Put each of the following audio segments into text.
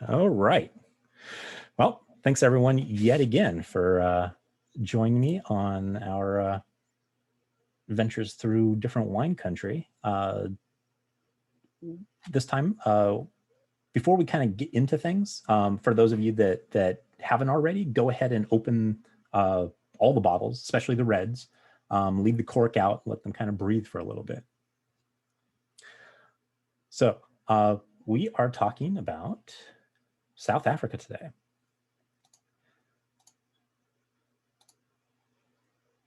All right. Well, thanks everyone yet again for joining me on our ventures through different wine country. This time, before we kind of get into things, for those of you that haven't already, go ahead and open all the bottles, especially the reds. Leave the cork out, let them kind of breathe for a little bit. So we are talking about South Africa today.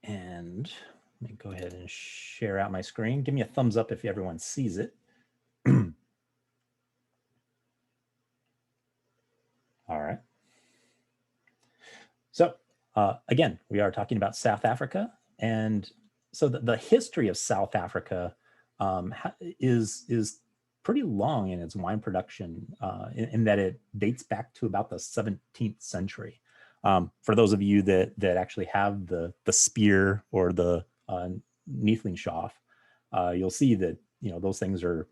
And let me go ahead and share out my screen. Give me a thumbs up if everyone sees it. All right. So again, we are talking about South Africa. And so the history of South Africa is pretty long in its wine production in that it dates back to about the 17th century. For those of you that actually have the Spier or the Neethlingshof, you'll see that those things are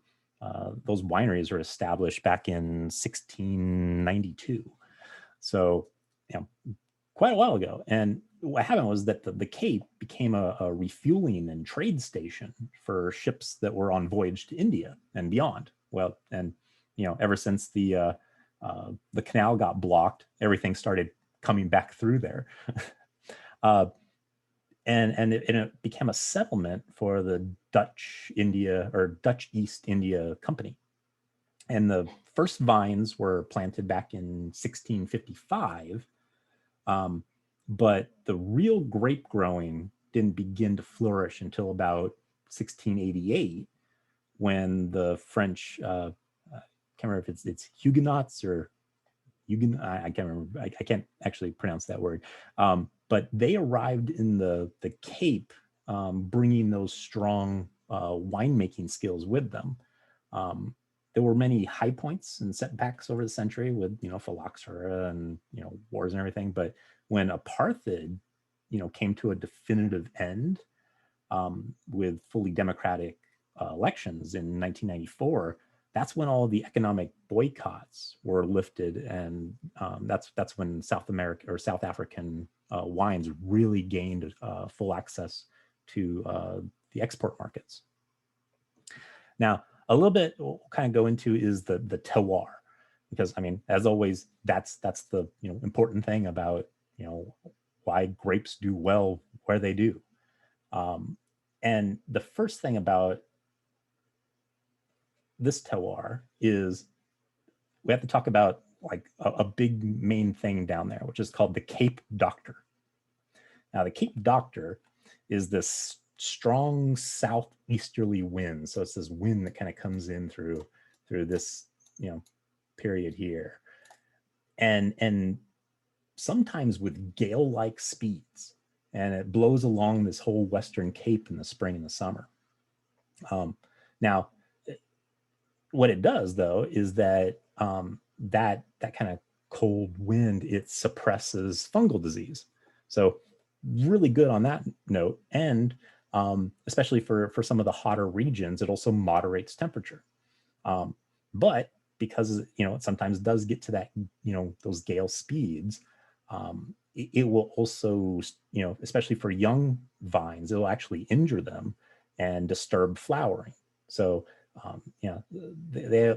those wineries are established back in 1692. So quite a while ago. And what happened was that the Cape became a refueling and trade station for ships that were on voyage to India and beyond. Well, and ever since the canal got blocked, everything started coming back through there. And it became a settlement for the Dutch East India Company. And the first vines were planted back in 1655. But the real grape growing didn't begin to flourish until about 1688, when the French, I can't remember if it's Huguenots or Huguenot, I can't remember, I can't actually pronounce that word. But they arrived in the Cape, bringing those strong winemaking skills with them. There were many high points and setbacks over the century with, phylloxera and, wars and everything. But when apartheid, came to a definitive end with fully democratic elections in 1994, that's when all the economic boycotts were lifted. And that's when South African wines really gained full access to the export markets. Now, a little bit we'll kind of go into is the terroir, because as always, that's the important thing about why grapes do well where they do. And the first thing about this terroir is we have to talk about like a big main thing down there, which is called the Cape Doctor. Now, the Cape Doctor is this strong southeasterly wind. So it's this wind that kind of comes in through this, period here. And sometimes with gale-like speeds. And it blows along this whole Western Cape in the spring and the summer. Now, what it does, though, is that that kind of cold wind, it suppresses fungal disease. So really good on that note. And especially for some of the hotter regions, it also moderates temperature. But because, it sometimes does get to that, those gale speeds, it will also, especially for young vines, it will actually injure them and disturb flowering. So, they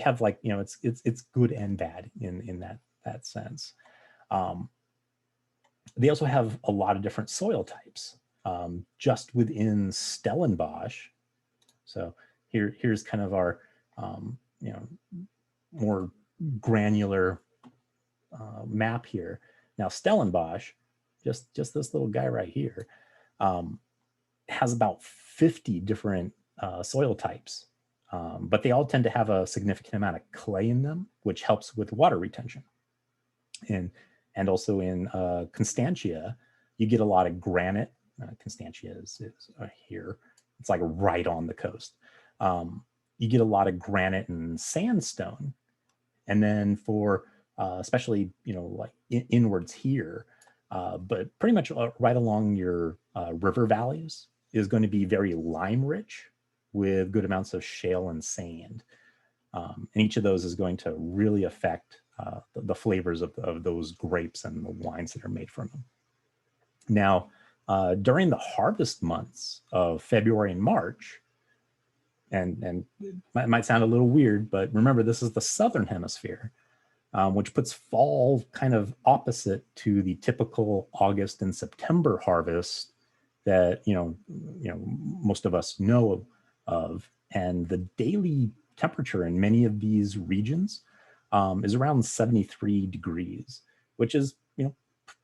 have like, it's good and bad in that sense. They also have a lot of different soil types just within Stellenbosch. So here's kind of our, more granular map here. Now, Stellenbosch, just this little guy right here, has about 50 different soil types, but they all tend to have a significant amount of clay in them, which helps with water retention. And also in Constantia, you get a lot of granite. Constantia is here. It's like right on the coast. You get a lot of granite and sandstone. And then for especially, like inwards here, but pretty much right along your river valleys is going to be very lime rich with good amounts of shale and sand. And each of those is going to really affect the flavors of those grapes and the wines that are made from them. Now, during the harvest months of February and March, and it might sound a little weird, but remember, this is the Southern Hemisphere, which puts fall kind of opposite to the typical August and September harvest that most of us know of. And the daily temperature in many of these regions is around 73 degrees, which is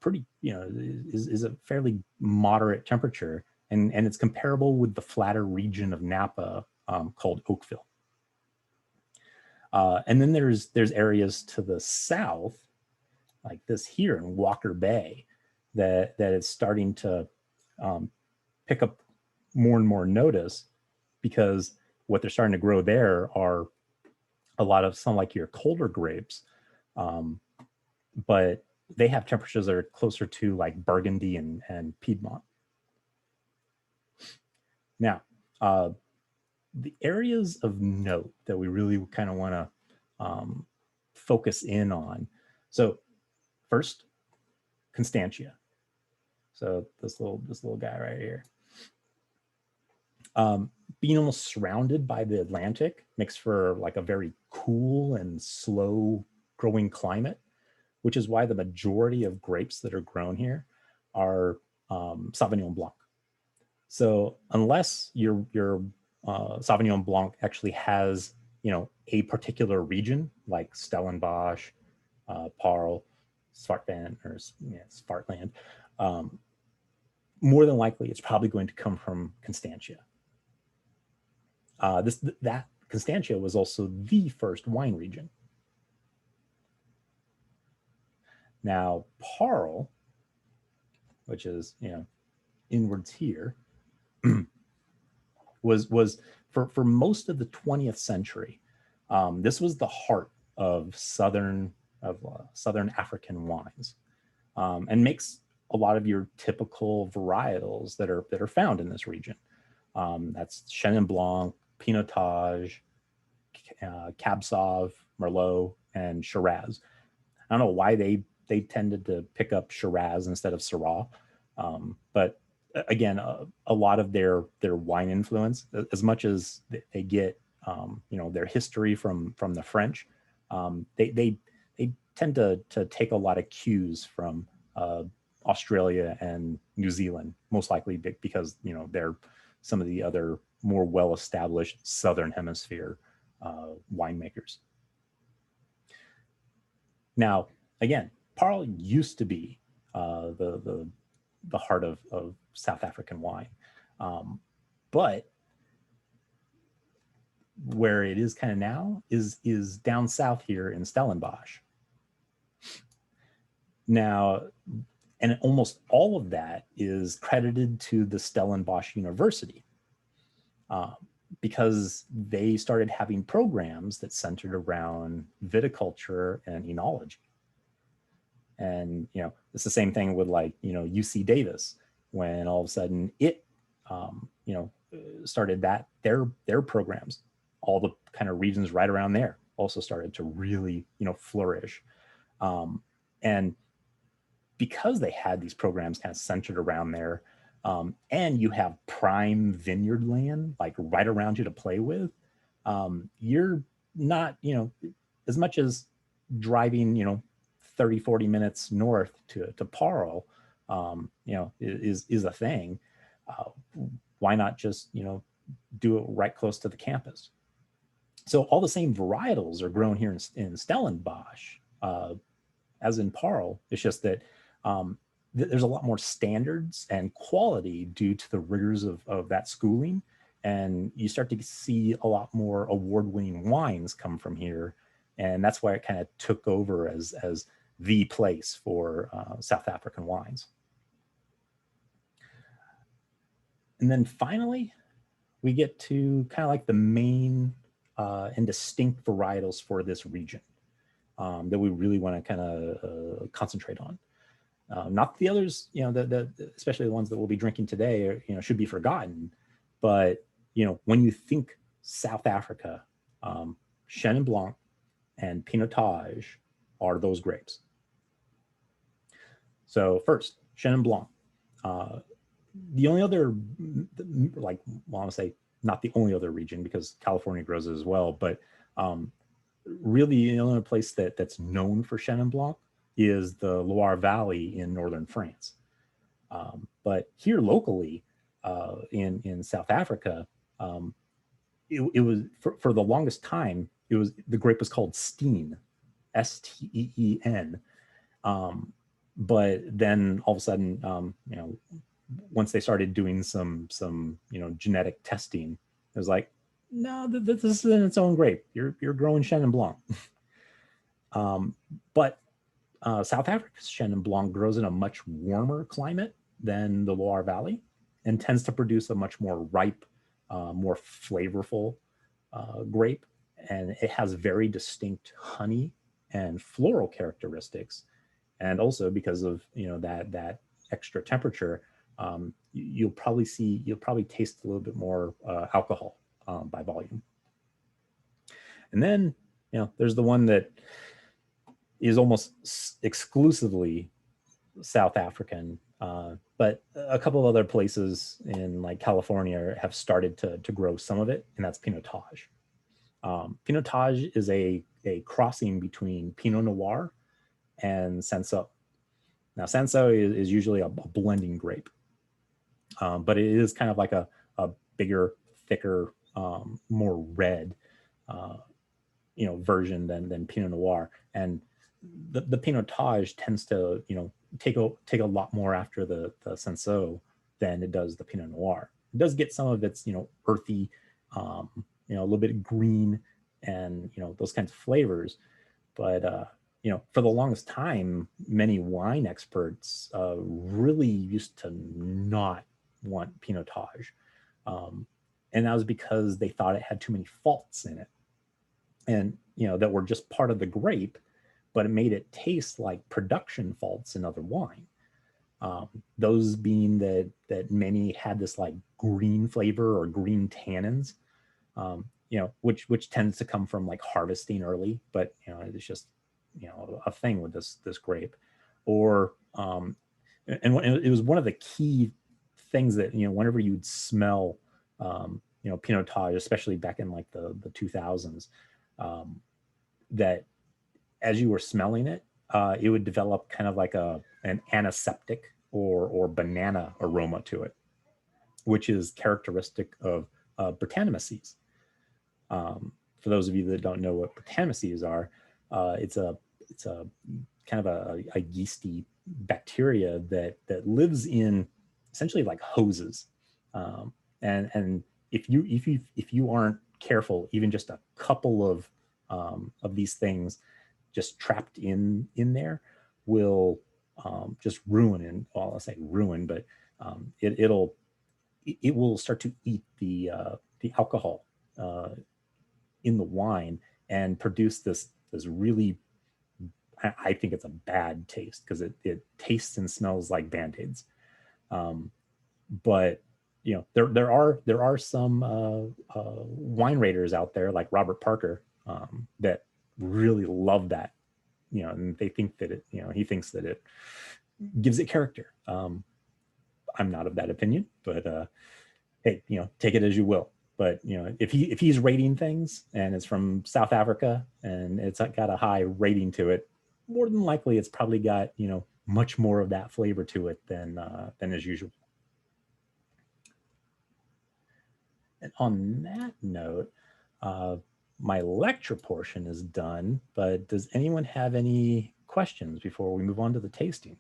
pretty is a fairly moderate temperature, and it's comparable with the flatter region of Napa called Oakville. And then there's areas to the south, like this here in Walker Bay, that is starting to pick up more and more notice, because what they're starting to grow there are a lot of some like your colder grapes, but they have temperatures that are closer to like Burgundy and Piedmont. Now, the areas of note that we really kind of want to focus in on. So first, Constantia. So this little guy right here. Being almost surrounded by the Atlantic makes for like a very cool and slow growing climate, which is why the majority of grapes that are grown here are Sauvignon Blanc. So unless your Sauvignon Blanc actually has a particular region like Stellenbosch, Parle, Swartland, or Swartland, more than likely it's probably going to come from Constantia. That Constantia was also the first wine region. Now, Parle, which is inwards here, was for most of the 20th century. This was the heart of southern African wines, and makes a lot of your typical varietals that are found in this region. That's Chenin Blanc, Pinotage, Cab Sauv, Merlot, and Shiraz. I don't know why they tended to pick up Shiraz instead of Syrah, but again, a lot of their wine influence, as much as they get their history from the French, they tend to take a lot of cues from Australia and New Zealand, most likely because they're some of the other more well-established Southern Hemisphere winemakers. Now, again, Parle used to be the heart of South African wine, but where it is kind of now is down south here in Stellenbosch. Now, and almost all of that is credited to the Stellenbosch University, because they started having programs that centered around viticulture and enology. And it's the same thing with like UC Davis, when all of a sudden it started their programs. All the kind of regions right around there also started to really flourish, and because they had these programs kind of centered around there, and you have prime vineyard land like right around you to play with, you're not as much as driving 30-40 minutes north to Parle is a thing. Why not just do it right close to the campus? So all the same varietals are grown here in Stellenbosch as in Parle. It's just that there's a lot more standards and quality due to the rigors of that schooling, and you start to see a lot more award-winning wines come from here, and that's why it kind of took over as the place for South African wines. And then finally, we get to kind of like the main and distinct varietals for this region that we really want to kind of concentrate on. Not the others, especially the ones that we'll be drinking today, should be forgotten. But when you think South Africa, Chenin Blanc, and Pinotage are those grapes. So first, Chenin Blanc. The only other, like, well, I want to say not the only other region because California grows it as well, but really the only place that's known for Chenin Blanc is the Loire Valley in northern France. But here locally, in South Africa, it was for the longest time. The grape was called Steen, Steen. But then all of a sudden, once they started doing some genetic testing, it was like, no, this is in its own grape. You're growing Chenin Blanc. But South Africa's Chenin Blanc grows in a much warmer climate than the Loire Valley and tends to produce a much more ripe, more flavorful grape. And it has very distinct honey and floral characteristics. And also because of that extra temperature, you'll probably taste a little bit more alcohol by volume. And then there's the one that is almost exclusively South African, but a couple of other places in like California have started to grow some of it, and that's Pinotage. Pinotage is a crossing between Pinot Noir and Cinsault. Now, Cinsault is usually a blending grape, but it is kind of like a bigger, thicker, more red, version than Pinot Noir. And the Pinotage tends to, take a lot more after the Cinsault than it does the Pinot Noir. It does get some of its, earthy, a little bit green, and those kinds of flavors, but for the longest time, many wine experts really used to not want Pinotage. And that was because they thought it had too many faults in it. And, that were just part of the grape, but it made it taste like production faults in other wine. Those being that many had this like green flavor or green tannins, which tends to come from like harvesting early, but, it's just, a thing with this grape. Or and it was one of the key things that whenever you'd smell Pinotage, especially back in like the 2000s, that as you were smelling it, it would develop kind of like an antiseptic or banana aroma to it, which is characteristic of Brettanomyces. For those of you that don't know what Brettanomyces are, it's a kind of a yeasty bacteria that lives in essentially like hoses, and if you aren't careful, even just a couple of these things just trapped in there will just ruin. And well, I'll say ruin, but it will start to eat the alcohol in the wine and produce this really, I think it's a bad taste because it tastes and smells like Band-Aids. But there are some wine raters out there like Robert Parker that really love that, and they think that he thinks that it gives it character. I'm not of that opinion, but hey, take it as you will. But if he's rating things and it's from South Africa and it's got a high rating to it, more than likely it's probably got much more of that flavor to it than as usual. And on that note, my lecture portion is done, but does anyone have any questions before we move on to the tasting?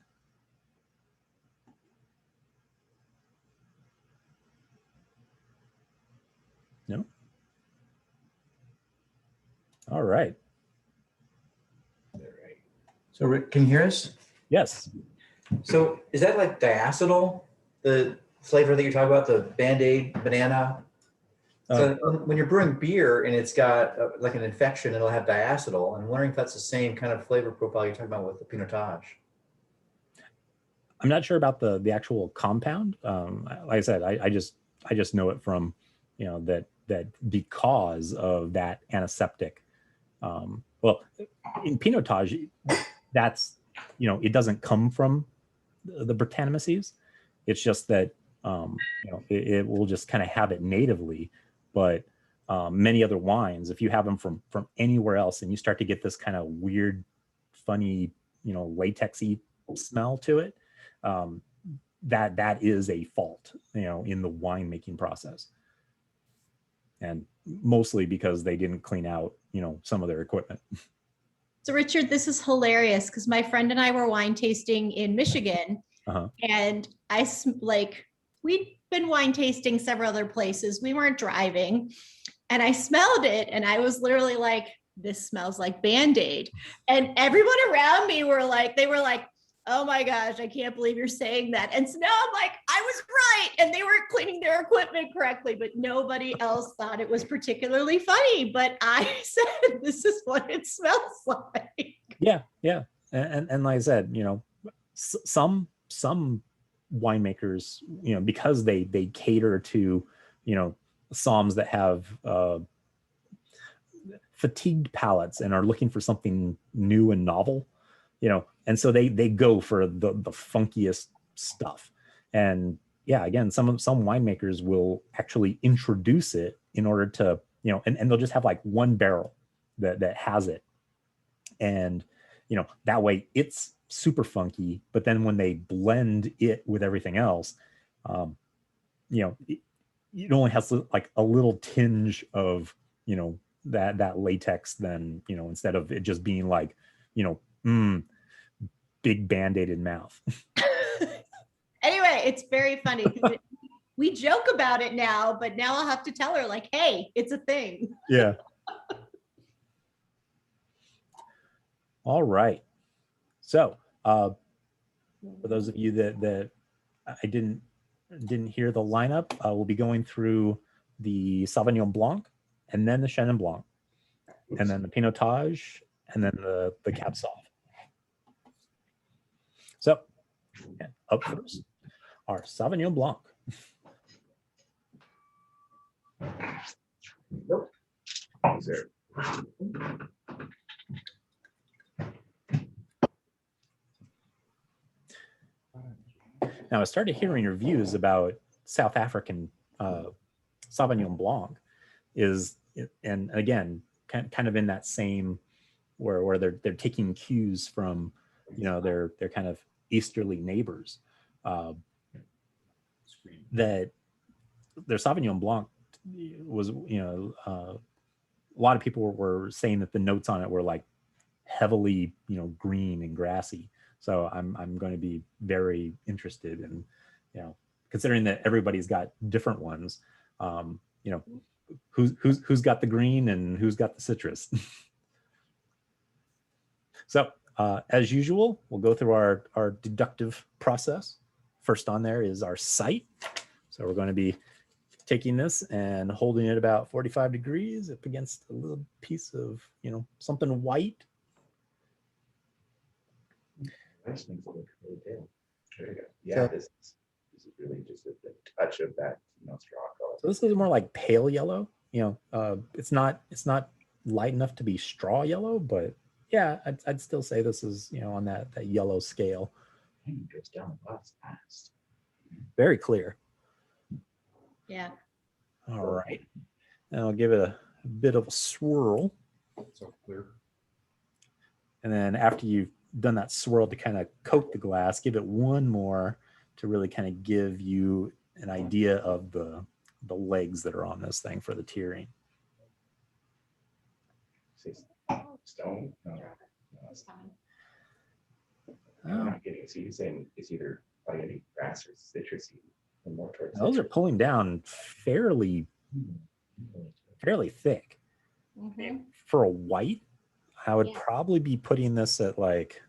No? All right. So Rick, can you hear us? Yes. So is that like diacetyl, the flavor that you're talking about, the Band-Aid banana? So when you're brewing beer and it's got like an infection, it'll have diacetyl. I'm wondering if that's the same kind of flavor profile you're talking about with the Pinotage. I'm not sure about the actual compound. Like I said, I just know it from that because of that antiseptic Well, in Pinotage, that's, it doesn't come from the Brettanomyces. It's just that it will just kind of have it natively. But many other wines, if you have them from anywhere else, and you start to get this kind of weird, funny, latexy smell to it, that is a fault, in the winemaking process, and mostly because they didn't clean out, some of their equipment. So Richard, this is hilarious because my friend and I were wine tasting in Michigan, and we'd been wine tasting several other places. We weren't driving, and I smelled it, and I was literally like, "This smells like Band-Aid," and everyone around me were like, "Oh my gosh, I can't believe you're saying that." And so now I'm like, I was right. And they weren't cleaning their equipment correctly, but nobody else thought it was particularly funny. But I said, this is what it smells like. Yeah. Yeah. And like I said, some winemakers, because they cater to, somms that have fatigued palates and are looking for something new and novel, and so they go for the funkiest stuff. And yeah, again, some winemakers will actually introduce it in order to, and they'll just have like one barrel that has it. And, that way it's super funky, but then when they blend it with everything else, it only has like a little tinge of, that latex, then, instead of it just being like, big Band-Aid in mouth. Anyway, it's very funny. We joke about it now, but now I'll have to tell her, like, hey, it's a thing. Yeah. All right. So for those of you that I didn't hear the lineup, we'll be going through the Sauvignon Blanc, and then the Chenin Blanc, and then the Pinotage, and then the Cab Sauv. So, up first, our Sauvignon Blanc. Nope. Now, I started hearing reviews about South African Sauvignon Blanc, and again, kind of in that same where they're taking cues from, their kind of easterly neighbors, that their Sauvignon Blanc was, a lot of people were saying that the notes on it were like heavily, green and grassy. So I'm going to be very interested in, considering that everybody's got different ones, who's got the green and who's got the citrus. So as usual, we'll go through our deductive process. First on there is our sight. So we're going to be taking this and holding it about 45 degrees up against a little piece of, something white. Nice things look really pale. There you go. Yeah, this is really just a touch of that, straw color. So this is more like pale yellow. It's not light enough to be straw yellow, but yeah, I'd still say this is, on that yellow scale. It goes down the glass fast. Very clear. Yeah. All right. Now I'll give it a bit of a swirl. So clear. And then after you've done that swirl to kind of coat the glass, give it one more to really kind of give you an idea of the legs that are on this thing for the tiering. Stone? No, I'm not getting it. So you're saying it's either like any grass or citrusy, and more towards those are pulling down fairly thick. Mm-hmm. For a white, I would probably be putting this at like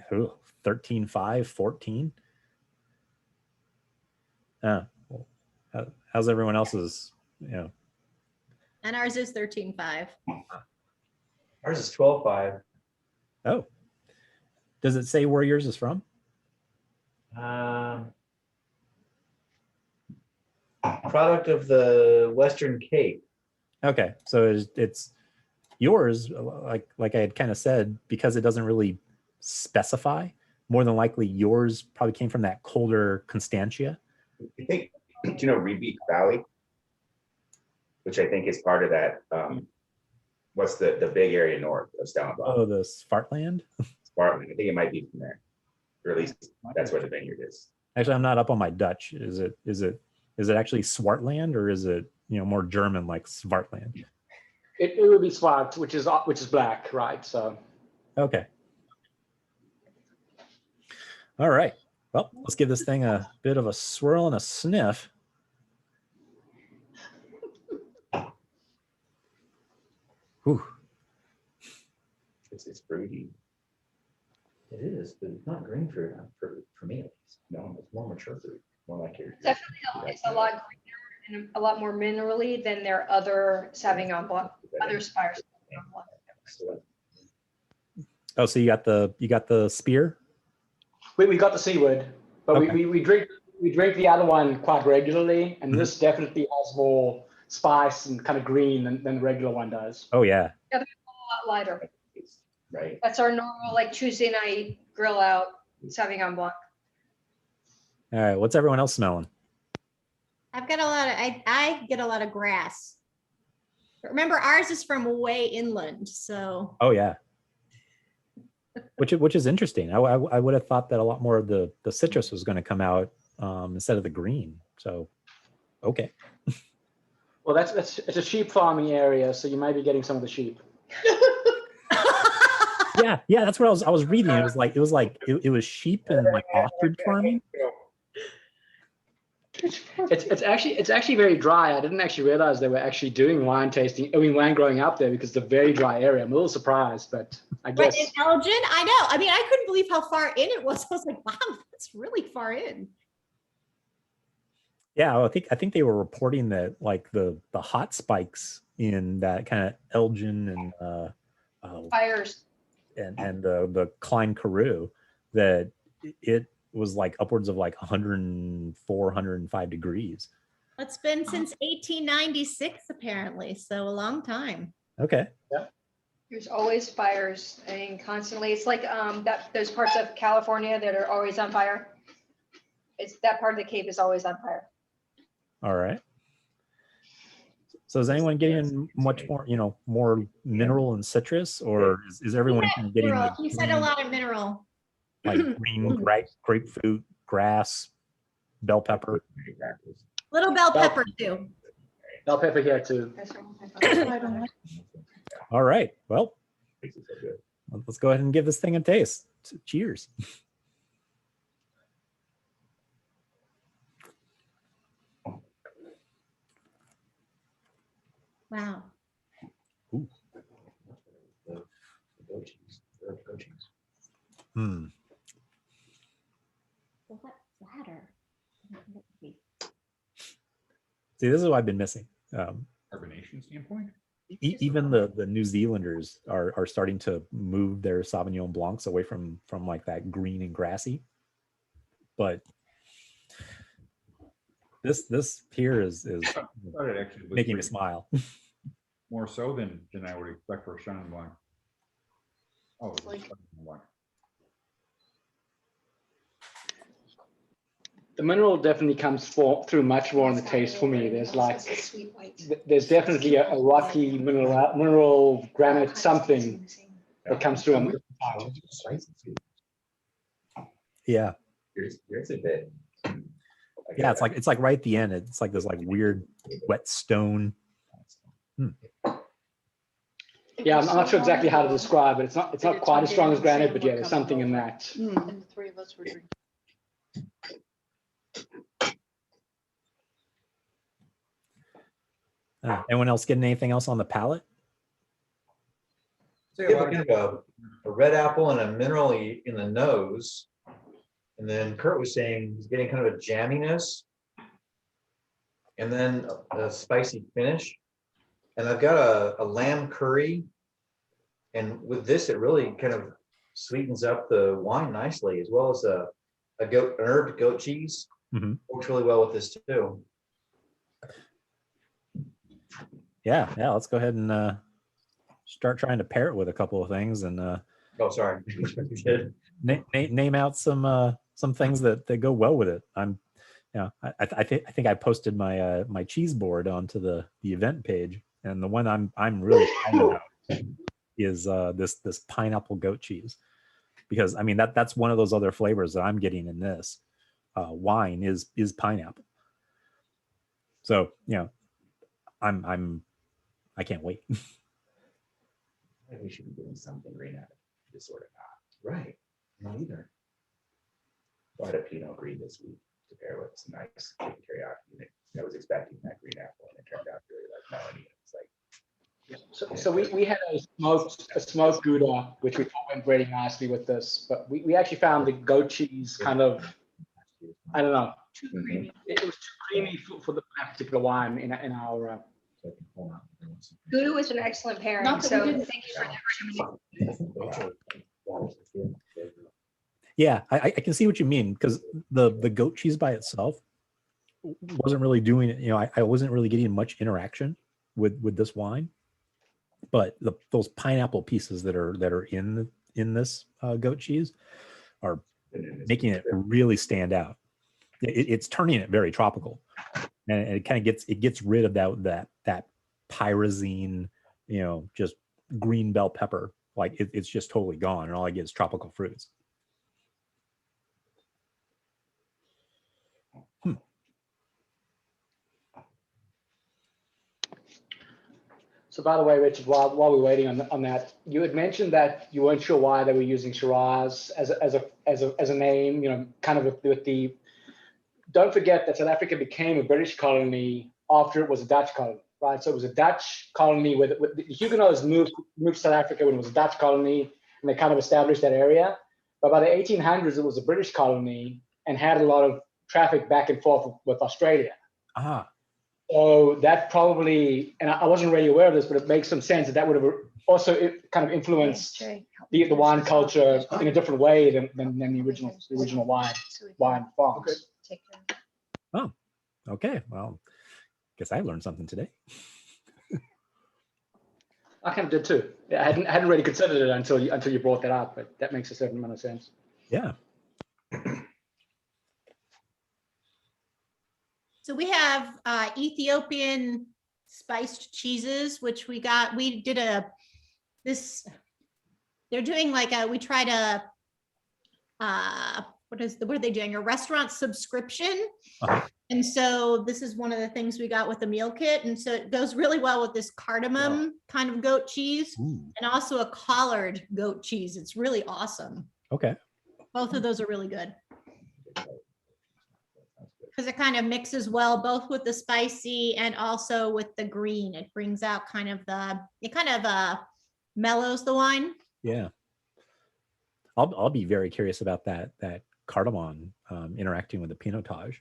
13.5, 14. How's everyone else's? And ours is 13.5. Ours is 12.5. Oh, does it say where yours is from? Product of the Western Cape. Okay, so it's yours, like I had kind of said, because it doesn't really specify. More than likely, yours probably came from that colder Constantia. I think, do you know Rebeek Valley? Which I think is part of that. What's the big area north of Stalin Blanc? Oh, the Svartland. Spartan. I think it might be from there, or at least that's where the vineyard is. Actually, I'm not up on my Dutch. Is it actually Swartland, or is it more German like Svartland? It would be Swart, which is black, right? So Okay. All right. Well, let's give this thing a bit of a swirl and a sniff. Whew. It's fruity. It is, but it's not green fruit for me at least. No, It's more mature fruit. more like your. Definitely, it's a lot greener and a lot more minerally than their other Sauvignon Blanc, other Spier Sauvignon Blanc. Oh, so you got the Spier? we got the Seaward, but Okay. we drink the other one quite regularly, and this definitely has more spice and kind of green than the regular one does. Oh yeah. A lot lighter. Right. That's our normal like Tuesday night grill out Sauvignon Blanc. All right. What's everyone else smelling? I've got a lot of, I get a lot of grass. But remember, ours is from way inland, so. Oh yeah. Which is interesting. I would have thought that a lot more of the citrus was going to come out instead of the green. So, okay. Well, it's a sheep farming area, so you may be getting some of the sheep. Yeah. That's what I was reading. It was sheep and like ostrich farming. It's actually very dry. I didn't actually realize they were actually doing wine growing up there, because it's a very dry area. I'm a little surprised, but I But guess. in Elgin, I know. I mean, I couldn't believe how far in it was. I was like, wow, that's really far in. Yeah, I think they were reporting that like the hot spikes in that kind of Elgin and Fires. and the Klein Karoo, that it was like upwards of like 104, 105 degrees. It's been since 1896, apparently. So a long time. Okay. There's always fires and constantly. It's like those parts of California that are always on fire. It's that part of the Cape is always on fire. All right. So is anyone getting much more, more mineral and citrus, or is everyone kind of getting Mineral. the You said a lot of mineral. like green, grapefruit, grass, bell pepper? Little bell pepper too. Bell pepper here too. That's what I don't like. All right. Well, let's go ahead and give this thing a taste. Cheers. Wow. Ooh. Hmm. Well, that flatter. See, this is what I've been missing. Carbonation standpoint? Even the New Zealanders are starting to move their Sauvignon Blancs away from like that green and grassy. But this here is I thought it actually was making me pretty- smile. more so than I would expect for a Chenin Blanc. Oh, it's Like- Sauvignon Blanc. The mineral definitely comes through much more in the taste for me. There's like, Sweet white. there's definitely a rocky mineral granite something that comes through on the palate. Yeah. Yours a bit. Yeah, it's like right at the end. It's like this like weird wet stone. Yeah, I'm not sure exactly how to describe it. It's not quite as strong as granite, but yeah, there's something in that. And the three of us were drinking. Anyone else getting anything else on the palate? So you have kind of a red apple and a mineral in the nose. And then Kurt was saying he's getting kind of a jamminess. And then a spicy finish. And I've got a lamb curry. And with this, it really kind of sweetens up the wine nicely, as well as an herb goat cheese. Mhm. Works really well with this too. Yeah, let's go ahead and start trying to pair it with a couple of things and Oh, sorry. name out some things that go well with it. I think I posted my my cheese board onto the event page, and the one I'm really excited about is this pineapple goat cheese, because I mean that's one of those other flavors that I'm getting in this wine is pineapple. So I can't wait. I think we should be doing something right now. Just sort of not. Right. Me either. Bought a Pinot Gris this week to pair with some nice chicken teriyaki. I was expecting that green apple, and it turned out really like melony. It's like So we had a smoked gouda, which we thought went really nicely with this, but we actually found the goat cheese kind of, I don't know, Too creamy. it was too creamy for that particular wine in our. Gouda was an excellent pairing, Not that so we didn't- thank you for the recommendation. Yeah, I can see what you mean, because the goat cheese by itself wasn't really doing it. I wasn't really getting much interaction with this wine, but those pineapple pieces that are in this goat cheese are making it really stand out. It's turning it very tropical, and it kind of gets rid of that pyrazine, just green bell pepper. Like it's just totally gone, and all I get is tropical fruits. So by the way, Richard, while we're waiting on that, you had mentioned that you weren't sure why they were using Shiraz as a name, kind of with the. Don't forget that South Africa became a British colony after it was a Dutch colony, right? So it was a Dutch colony with the Huguenots moved to South Africa when it was a Dutch colony, and they kind of established that area. But by the 1800s, it was a British colony and had a lot of traffic back and forth with Australia. Ah. So that probably, and I wasn't really aware of this, but it makes some sense that would have also kind of influenced the wine culture in a different way than the original wine farms. Oh, okay. Well, guess I learned something today. I kind of did too. Yeah, I hadn't really considered it until you brought that up, but that makes a certain amount of sense. Yeah. So we have Ethiopian spiced cheeses, which we did they're doing like we tried what are they doing? A restaurant subscription. Uh-huh. And so this is one of the things we got with the meal kit. And so it goes really well with this cardamom kind of goat cheese. Ooh. And also a collard goat cheese. It's really awesome. Okay. Both of those are really good. Because it kind of mixes well, both with the spicy and also with the green. It brings out it kind of mellows the wine. Yeah. I'll be very curious about that cardamom interacting with the Pinotage.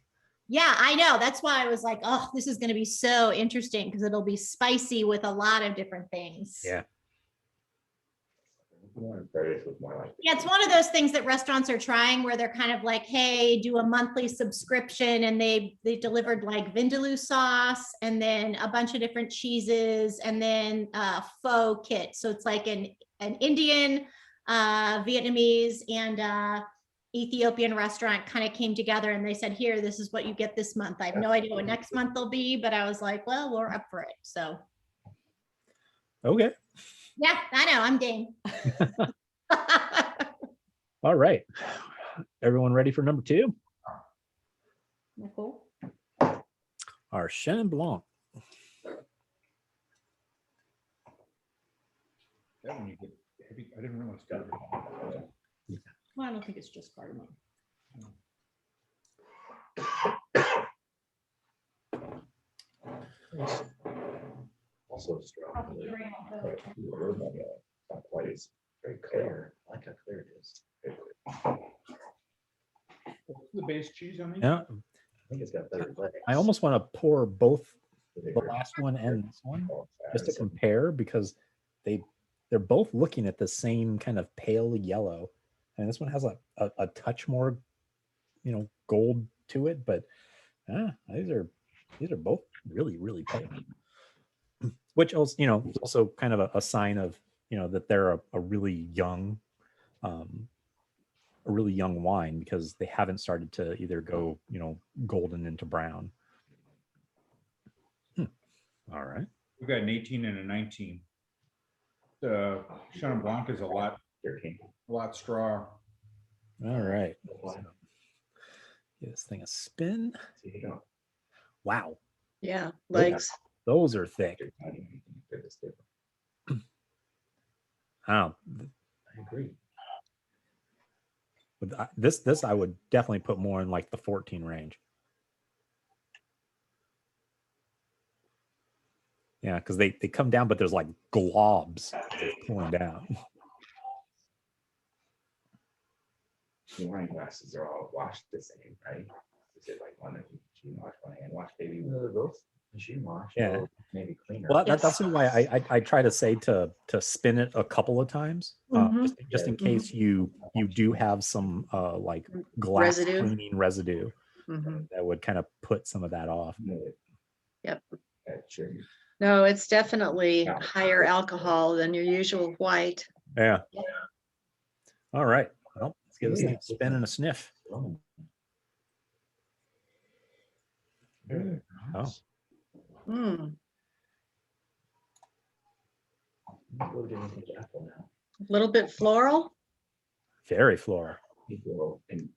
Yeah, I know. That's why I was like, oh, this is going to be so interesting because it'll be spicy with a lot of different things. Yeah. Yeah, it's one of those things that restaurants are trying where they're kind of like, hey, do a monthly subscription, and they delivered like vindaloo sauce and then a bunch of different cheeses and then pho kit. So it's like an Indian, Vietnamese, and Ethiopian restaurant kind of came together, and they said, here, this is what you get this month. I have no idea what next month will be, but I was like, well, we're up for it. So Okay. yeah, I know, I'm game. All right. Everyone ready for number 2? Cool. Our Chenin Blanc. That one you get heavy. I didn't realize that. Well, I don't think it's just cardamom. Also strong. Not quite as very clear. I like how clear it is. Very clear. What's the base cheese on these? Yeah. I think it's got better legs. I almost want to pour both the last one and this one just to compare, because they're both looking at the same kind of pale yellow, and this one has a touch more gold to it, but these are both really, really pale. which also, is also kind of a sign of, that they're a really young wine, because they haven't started to either go, golden into brown. All right. We've got an 18 and a 19. The Chenin Blanc is a lot straw. All right. So, give this thing a spin. Wow. Yeah, legs. Those are thick. I agree. With this I would definitely put more in like the 14 range. Yeah, because they come down, but there's like globs pulling down. The wine glasses are all washed the same, right? Is it like one machine wash, one hand wash, maybe? No, they're both machine wash. Yeah. Maybe cleaner. Well, that's why I try to say to spin it a couple of times, just in case you do have some like glass cleaning residue that would kind of put some of that off. Yep. Sure. No, it's definitely higher alcohol than your usual white. Yeah. All right. Well, let's give this thing a spin and a sniff. Oh. Oh. Mm. A little bit floral. Very floral. And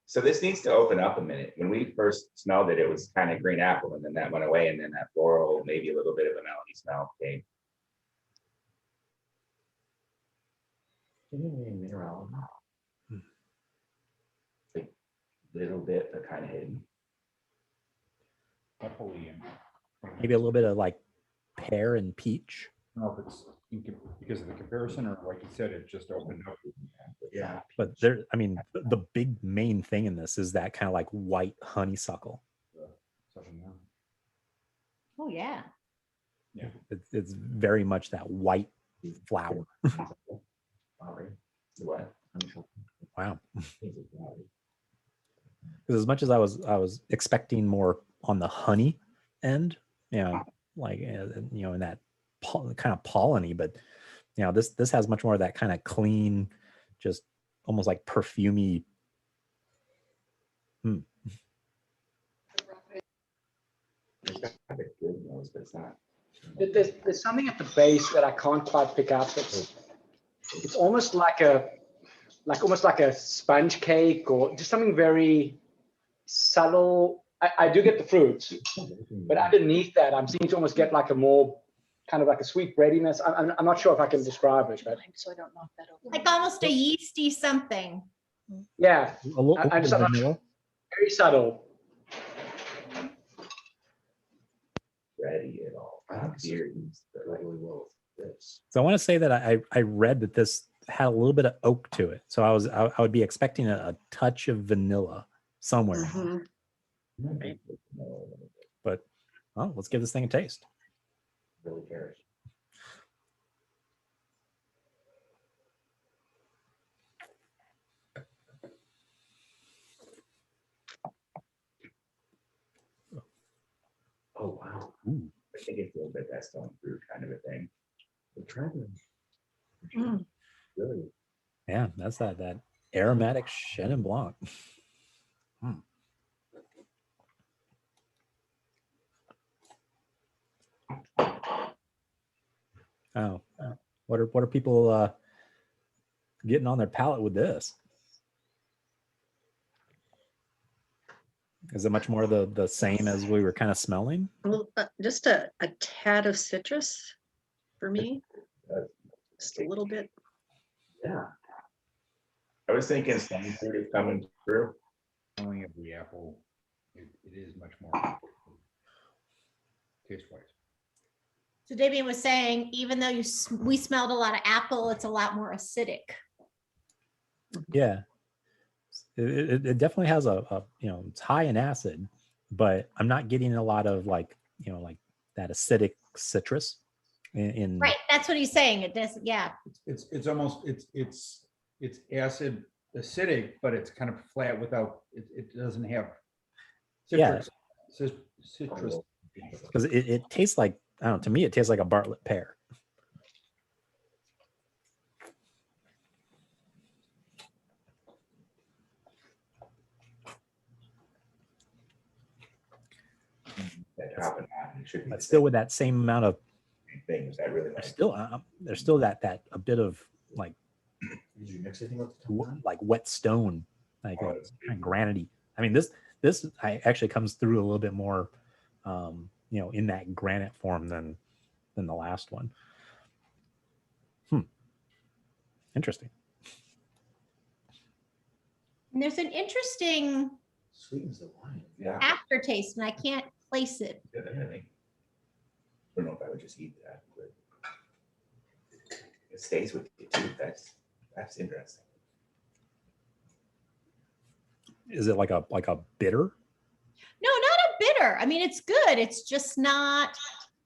so this needs to open up a minute. When we first smelled it, it was kind of green apple, and then that went away, and then that floral, maybe a little bit of a melody smell came. Like little bit, but kind of hidden. Maybe a little bit of like pear and peach. I don't know if it's because of the comparison, or like you said, it just opened up. Yeah. But the big main thing in this is that kind of like white honeysuckle. Oh yeah. Yeah. It's very much that white flower. What? Wow. Because as much as I was expecting more on the honey end, like in that kind of polleny, but this has much more of that kind of clean, just almost like perfumey. There's something at the base that I can't quite pick up. It's almost like almost like a sponge cake, or just something very subtle. I do get the fruits, but underneath that, I'm seeming to almost get like a more kind of like a sweet breadiness. I'm not sure if I can describe it, but so I don't knock that over. Like almost a yeasty something. Yeah, A little I'm not sure. Very subtle. Ready at all. So I want to say that I read that this had a little bit of oak to it. So I would be expecting a touch of vanilla somewhere. But let's give this thing a taste. Really cares. Oh wow. Ooh. I think it's a little bit that stone fruit kind of a thing. Really? Yeah, that's that aromatic Chenin Blanc. Oh, what are people getting on their palate with this? Is it much more the same as we were kind of smelling? Well, just a tad of citrus for me. Just a little bit. Yeah. I was thinking stone fruit is coming through. Smelling of the apple, it is much more taste-wise. So Davian was saying, even though we smelled a lot of apple, it's a lot more acidic. Yeah, it definitely has a it's high in acid, but I'm not getting a lot of like that acidic citrus in Right, that's what he's saying. It does, yeah. It's almost it's acid acidic, but it's kind of flat without it doesn't have citrus. Citrus because it tastes like I don't know, to me, it tastes like a Bartlett pear. That top and bottom should be But the still with that same amount of, same thing. Is that really nice? there's still that a bit of like Did you mix anything with the top? like wet stone, like Oh, kind that's of granity. I mean, this actually comes through a little bit more, in that granite form than the last one. Interesting. And there's an interesting Sweetens the wine. Yeah. aftertaste, and I can't place it. Definitely. I don't know if I would just eat that, but it stays with you too. That's interesting. Is it like a bitter? No, not a bitter. I mean, it's good. It's just not.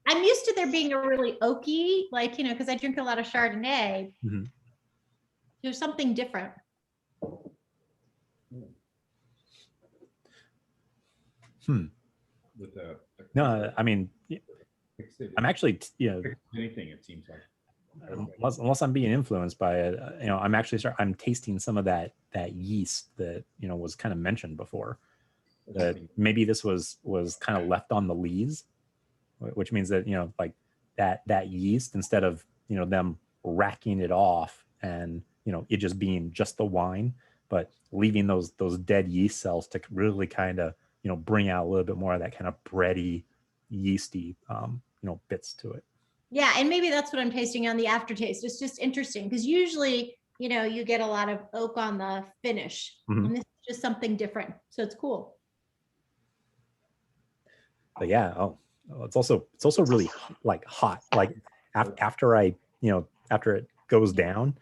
I'm used to there being a really oaky, like, because I drink a lot of Chardonnay. Mhm. There's something different. With the No, I mean, I'm actually, anything, it seems like. unless I'm being influenced by it, I'm actually I'm tasting some of that yeast that was kind of mentioned before. That maybe this was kind of left on the lees, which means that like that yeast, instead of them racking it off and it just being just the wine, but leaving those dead yeast cells to really kind of bring out a little bit more of that kind of bready, yeasty bits to it. Yeah, and maybe that's what I'm tasting on the aftertaste. It's just interesting because usually, you get a lot of oak on the finish, Mhm. and this is just something different. So it's cool. But yeah, it's also really like hot. Like after after it goes down,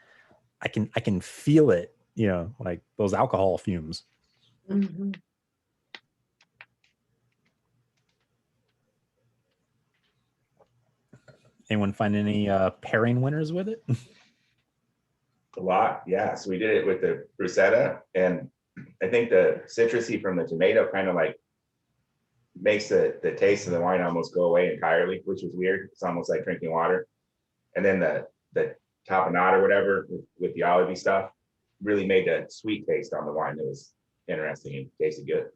I can feel it. Like those alcohol fumes. Mhm. Anyone find any pairing winners with it? A lot, yeah. So we did it with the bruschetta, and I think the citrusy from the tomato kind of like makes the taste of the wine almost go away entirely, which is weird. It's almost like drinking water. And then the tapenade or whatever with the olivey stuff really made a sweet taste on the wine that was interesting and tasted good.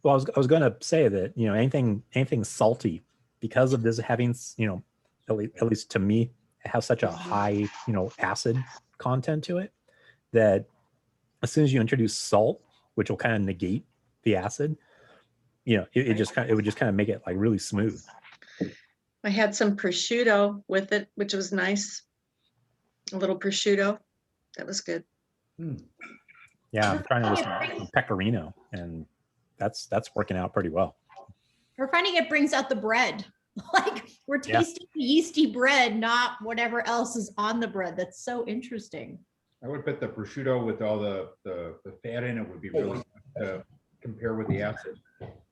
Well, I was going to say that anything salty, because of this having at least to me, it has such a high acid content to it, that as soon as you introduce salt, which will kind of negate the acid, it would just kind of make it like really smooth. I had some prosciutto with it, which was nice. A little prosciutto. That was good. Yeah, I'm trying to listen to pecorino, and that's working out pretty well. We're finding it brings out the bread. Like we're tasting yeasty bread, not whatever else is on the bread. That's so interesting. I would bet the prosciutto with all the fat in it would be really to compare with the acid.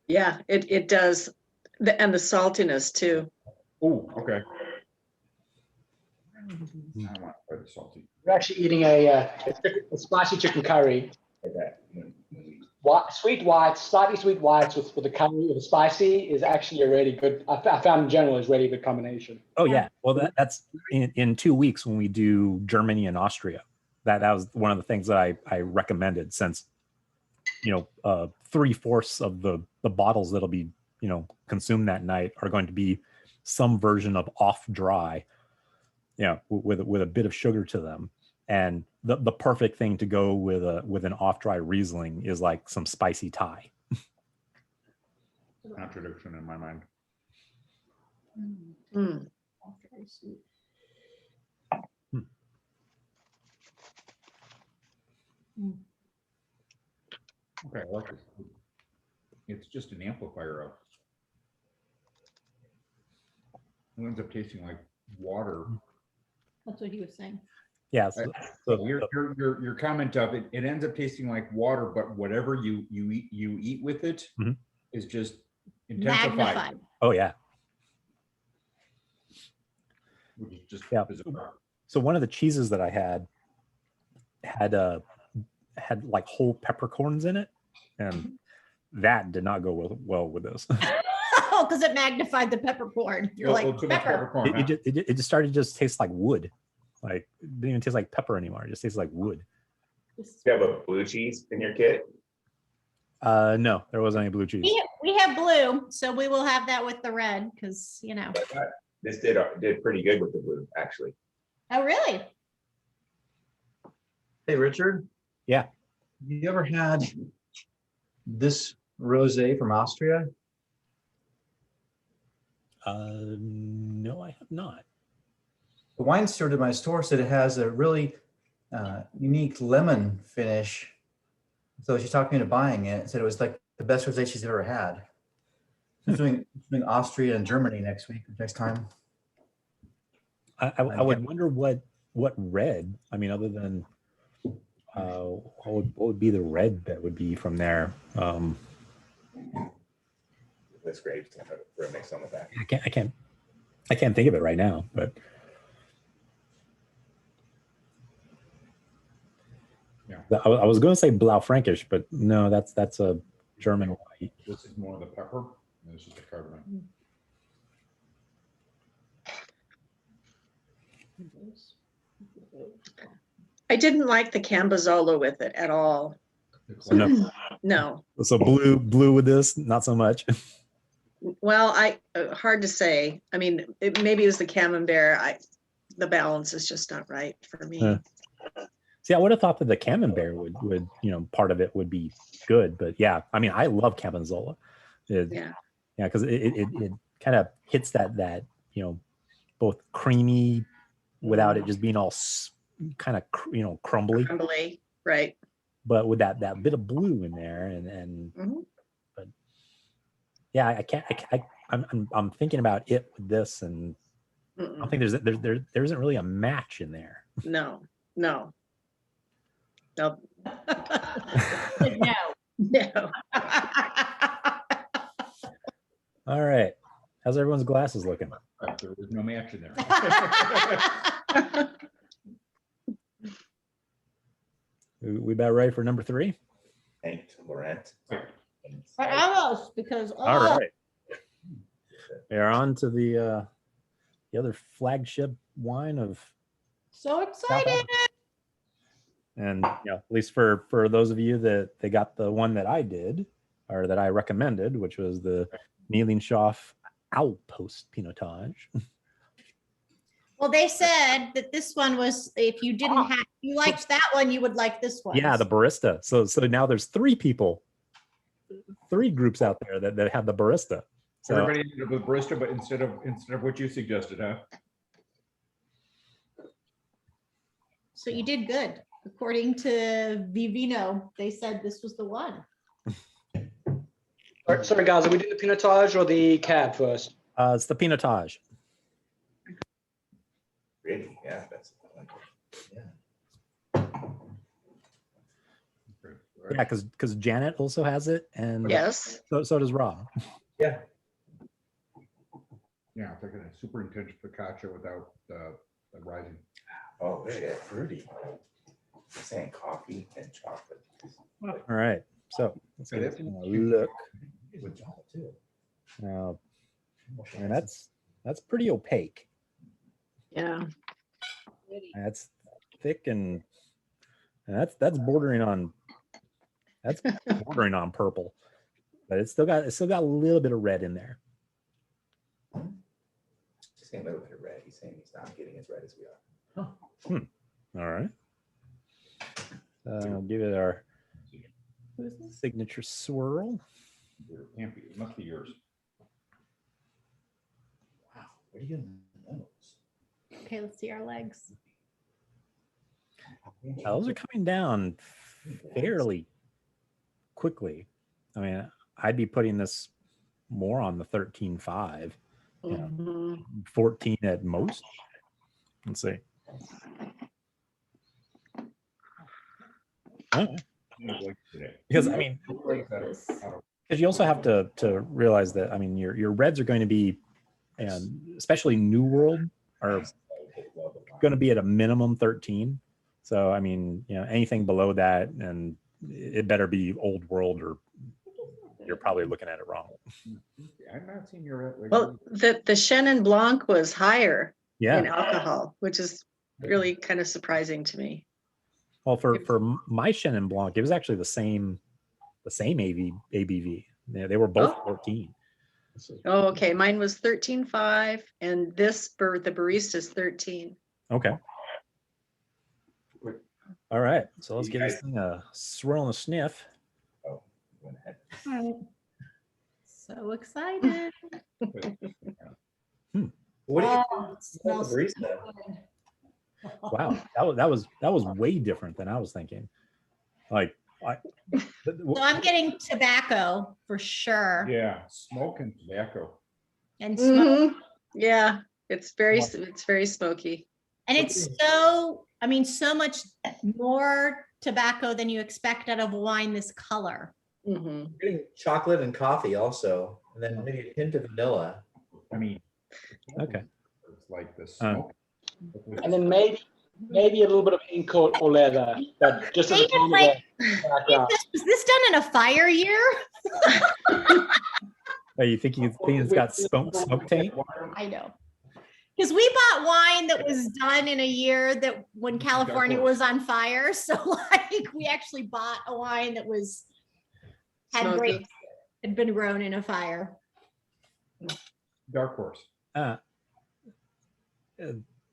Yeah, it does. And the saltiness too. Oh, okay. I don't want to try the salty. We're actually eating a spicy chicken curry. Like that. Sweet whites, slightly sweet whites with the curry with the spicy is actually a really good. I found in general is really good combination. Oh yeah, well that's in 2 weeks when we do Germany and Austria. That was one of the things that I recommended, since 3/4 of the bottles that'll be consumed that night are going to be some version of off dry, with a bit of sugar to them. And the perfect thing to go with an off dry Riesling is like some spicy Thai. Contradiction in my mind. Mm. Okay, I like it. It's just an amplifier of. It ends up tasting like water. That's what he was saying. Yeah. So your comment of it ends up tasting like water, but whatever you eat with it is just intensified. Magnified. Oh yeah. Which is just bizarre. So one of the cheeses that I had like whole peppercorns in it, and that did not go well with this. Oh, because it magnified the peppercorn. You're Oh, like, too much pepper. peppercorn, huh? It just started to just taste like wood. Like it didn't even taste like pepper anymore. It just tastes like wood. Do you have a blue cheese in your kit? No, there wasn't any blue cheese. We have blue, so we will have that with the red because, you know. I thought this did pretty good with the blue, actually. Oh, really? Hey, Richard. Yeah. You ever had this rosé from Austria? No, I have not. The wine steward at my store said it has a really unique lemon finish. So she talked me into buying it and said it was like the best rosé she's ever had. She's doing Austria and Germany next time. I would wonder what red. I mean, other than what would be the red that would be from there? This grapes, we're gonna make some of that. I can't think of it right now, but. Yeah. I was going to say Blaufränkisch, but no, that's a German white. This is more of the pepper. And this is the cardamom. I didn't like the Cambozola with it at all. No. No. So blue with this, not so much. Well, hard to say. I mean, maybe it was the Camembert. The balance is just not right for me. Yeah. See, I would have thought that the Camembert would part of it would be good, but yeah, I mean, I love Cabernet. Yeah, because it kind of hits that both creamy without it just being all kind of crumbly. Crumbly, right? But with that bit of blue in there, and but yeah, I'm thinking about it with this, and I don't think there isn't really a match in there. No. No. No. All right, how's everyone's glasses looking? There is no match in there. We about ready for number 3? Thanks, Laurent. Almost, because All right, we're on to the other flagship wine of so excited. And at least for those of you that they got the one that I did or that I recommended, which was the Neethlingshof Outpost Pinotage. Well, they said that this one was, if you liked that one, you would like this one. Yeah, the barista. So now there's 3 groups out there that have the barista. So Everybody ended up with barista, but instead of what you suggested, huh? So you did good. According to Vivino, they said this was the one. Sorry, guys, are we doing the Pinotage or the cab first? it's the Pinotage. Really? Yeah, that's Yeah, because Janet also has it, and Yes. so does Rob. Yeah. Yeah, it's like a super intense focaccia without the rising. Oh, look at that, fruity. You're saying coffee and chocolate. All right, so let's Okay, get that's a look. With chocolate too. Now, and that's pretty opaque. Yeah. That's thick and that's bordering on purple, but it's still got a little bit of red in there. Just saying a little bit of red. He's saying he's not getting as red as we are. All right. I'll give it our signature swirl. It can't be. It must be yours. Wow. Where are you getting the nose? Okay, let's see our legs. Those are coming down fairly quickly. I mean, I'd be putting this more on the 13.5, Mhm. 14 at most. Let's see. Oh, because I mean, because you also have to realize that, I mean, your reds are going to be, and especially New World, are going to be at a minimum 13. So I mean, anything below that, and it better be Old World or you're probably looking at it wrong. I'm not seeing your. Well, the Chenin Blanc was higher in Yeah. alcohol, which is really kind of surprising to me. Well, for my Chenin Blanc, it was actually the same ABV. Yeah, they were both 14. Oh, okay. Mine was 13.5, and this for the barista is 13. Okay. All right. So let's You give this guys- thing a swirl and a sniff. Oh, went ahead. So excited. What do you Oh, it think about smells the so barista? good. Wow, that was way different than I was thinking. Like, So I'm getting tobacco for sure. Yeah, smoke and tobacco. And smoke. Mhm. Yeah, it's very smoky. And it's so, I mean, so much more tobacco than you expect out of a wine this color. Mhm. I'm getting chocolate and coffee also, and then maybe a hint of vanilla. I mean. Okay. It's like the smoke. And then maybe a little bit of ink or leather, but just as a David, tiny like, bit of background. Was this done in a fire year? Oh, you think it's got smoke taint? I know. Because we bought wine that was done in a year that when California was on fire. So like we actually bought a wine that was had Smoky. grapes that had been grown in a fire. Dark horse.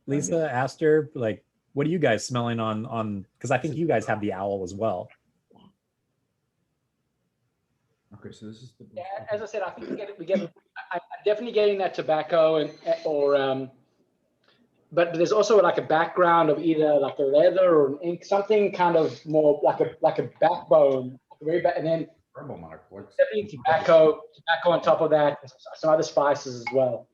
Lisa asked her, like, what are you guys smelling on? Because I think you guys have the owl as well. Okay, so this is the. Yeah, as I said, I think I'm definitely getting that tobacco but there's also like a background of either like a leather or an ink, something kind of more like a backbone, and then definitely tobacco on top of that, some other spices as well.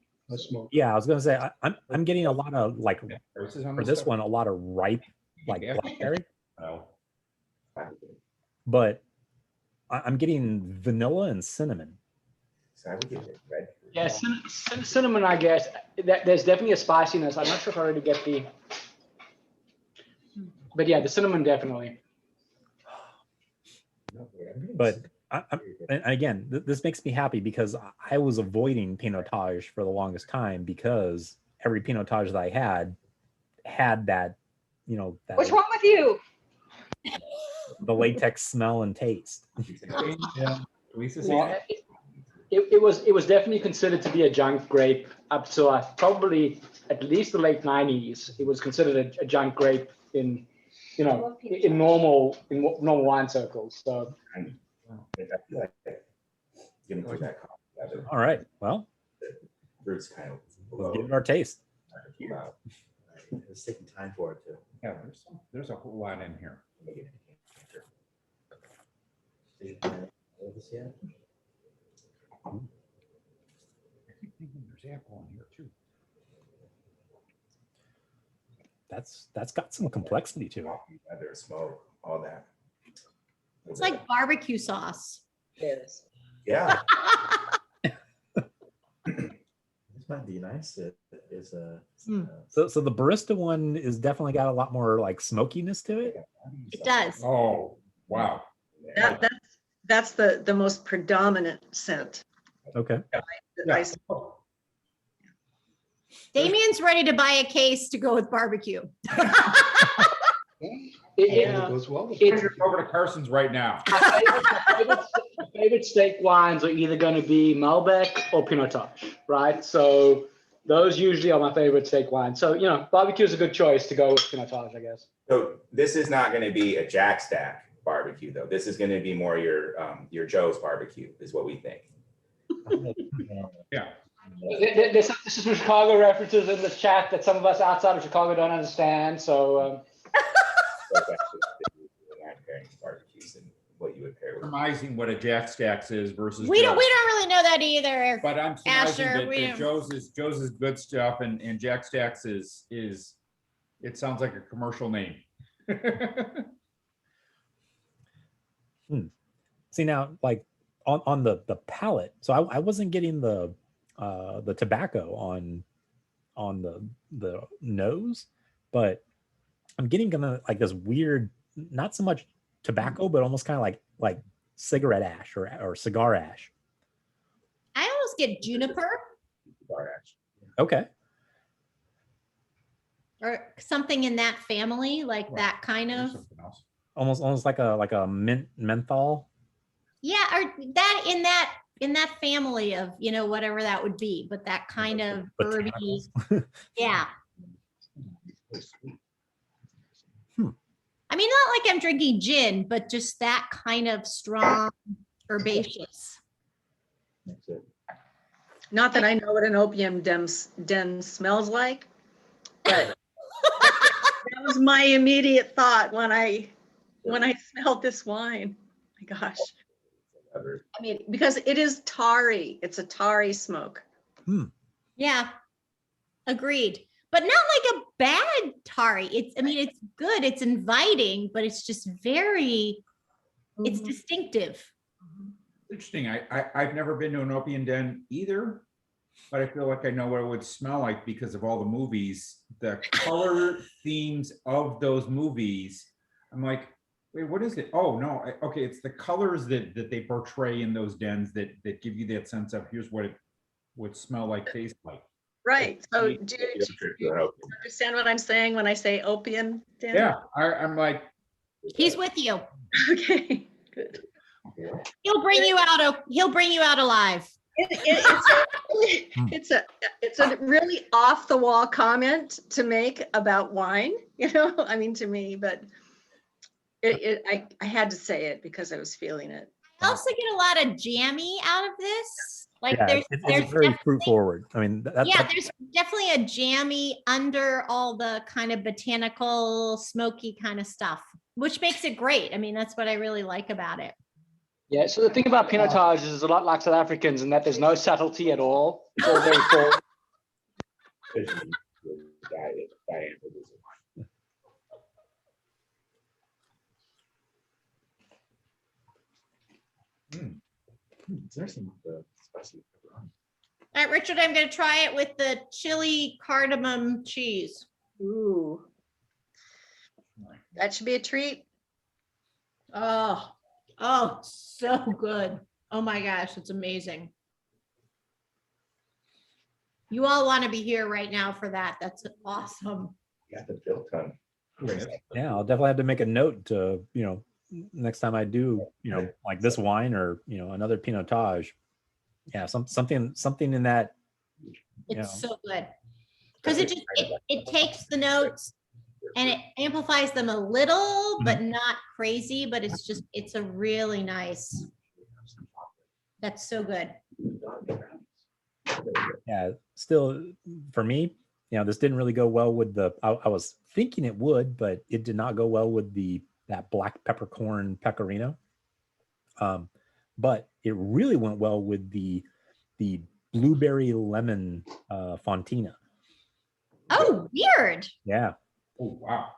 Yeah, I was gonna say I'm getting a lot of like for this one a lot of ripe like blackberry, but I'm getting vanilla and cinnamon. So I would give it red. Yeah, cinnamon, I guess. There's definitely a spiciness. I'm not sure if I already get but yeah, the cinnamon definitely. But and again, this makes me happy because I was avoiding Pinotage for the longest time because every Pinotage that I had that, you know, that What's wrong with you? the latex smell and taste. Yeah. Lisa's Yeah, it was definitely considered to be a junk grape up to probably at least the late 90s. It was considered a junk grape in normal wine circles. So I feel like give them that coffee. All right, well, Fruit's kind of let's give it our taste. It's taking time for it too. Yeah, there's a whole lot in here. Did you try this yet? I keep thinking there's apple in here too. That's got some complexity to it. Leather, smoke, all that. It's like barbecue sauce. Yes. Yeah. This might be nice. It is a. So the barista one is definitely got a lot more like smokiness to it. It does. Oh, wow. That's the most predominant scent. Okay. Damien's ready to buy a case to go with barbecue. it goes well. It's over to Carson's right now. my favorite steak wines are either going to be Malbec or Pinotage, right? So those usually are my favorite steak wines. So, barbecue is a good choice to go with Pinotage, I guess. So this is not going to be a Jack Stack barbecue, though. This is going to be more your Joe's barbecue, is what we think. Yeah. There's some Chicago references in the chat that some of us outside of Chicago don't understand. So, That's actually pairing barbecues and what you would pair with. Surmising what a Jack Stacks is versus. We don't Joe's. really know that either. But I'm surmising Asher, that Joe's is good stuff, and Jack Stacks is it sounds like a commercial name. See now, like on the palate, so I wasn't getting the tobacco on the nose, but I'm getting like this weird, not so much tobacco, but almost kind of like cigarette ash or cigar ash. I almost get juniper Okay. or something in that family, like Right. that kind There's of. something else. Almost like a menthol. Yeah, or that in that family of, you know, whatever that would be, but that kind of herby. Botanicals. Yeah. Hmm. I mean, not like I'm drinking gin, but just that kind of strong herbaceous. That's it. Not that I know what an opium den smells like, but that was my immediate thought when I smelled this wine. My gosh. I mean, because it is tarry. It's a tarry smoke. Yeah, agreed. But not like a bad tarry. I mean, it's good. It's inviting, but it's just very, it's distinctive. Interesting. I've never been to an opium den either, but I feel like I know what it would smell like because of all the movies, the color themes of those movies. I'm like, wait, what is it? Oh no, okay, it's the colors that they portray in those dens that give you that sense of here's what it would smell like, taste like. Right. So do you understand what I'm saying when I say opium den? Yeah, I'm like, He's with you. Okay, good. He'll bring you out alive. It's a really off the wall comment to make about wine, you know, I mean, to me, but I had to say it because I was feeling it. I also get a lot of jammy out of this. Like Yeah, there's it's very fruit forward. I mean, there's definitely a jammy under all the kind of botanical, smoky kind of stuff, which makes it great. I mean, that's what I really like about it. Yeah, so the thing about Pinotage is a lot like South Africans in that there's no subtlety at all. It's all very forward. There's some spicy pepperoni. All right, Richard, I'm going to try it with the chili cardamom cheese. Ooh. That should be a treat. Oh, so good. Oh my gosh, it's amazing. You all want to be here right now for that. That's awesome. Got the biltong. yeah, I'll definitely have to make a note to, next time I do, like this wine or, another Pinotage. Yeah, something in that. It's so good. Because it takes the notes and it amplifies them a little, but not crazy, but it's a really nice. That's so good. Yeah, still for me, this didn't really go well with I was thinking it would, but it did not go well with that black peppercorn pecorino. But it really went well with the blueberry lemon fontina. Oh, weird. Yeah. oh wow.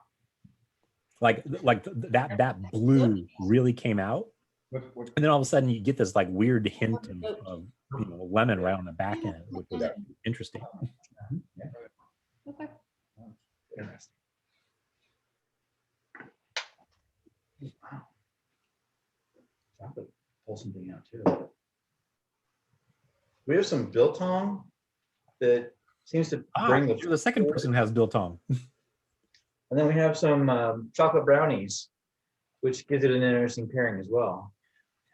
Like that blue really came out. What And then all of a sudden you get this like weird hint of lemon right on the back end, which was interesting. Okay. Interesting. Wow. Chocolate pull something out too. We have some biltong that seems to bring You're the second person who has biltong. And then we have some chocolate brownies, which gives it an interesting pairing as well.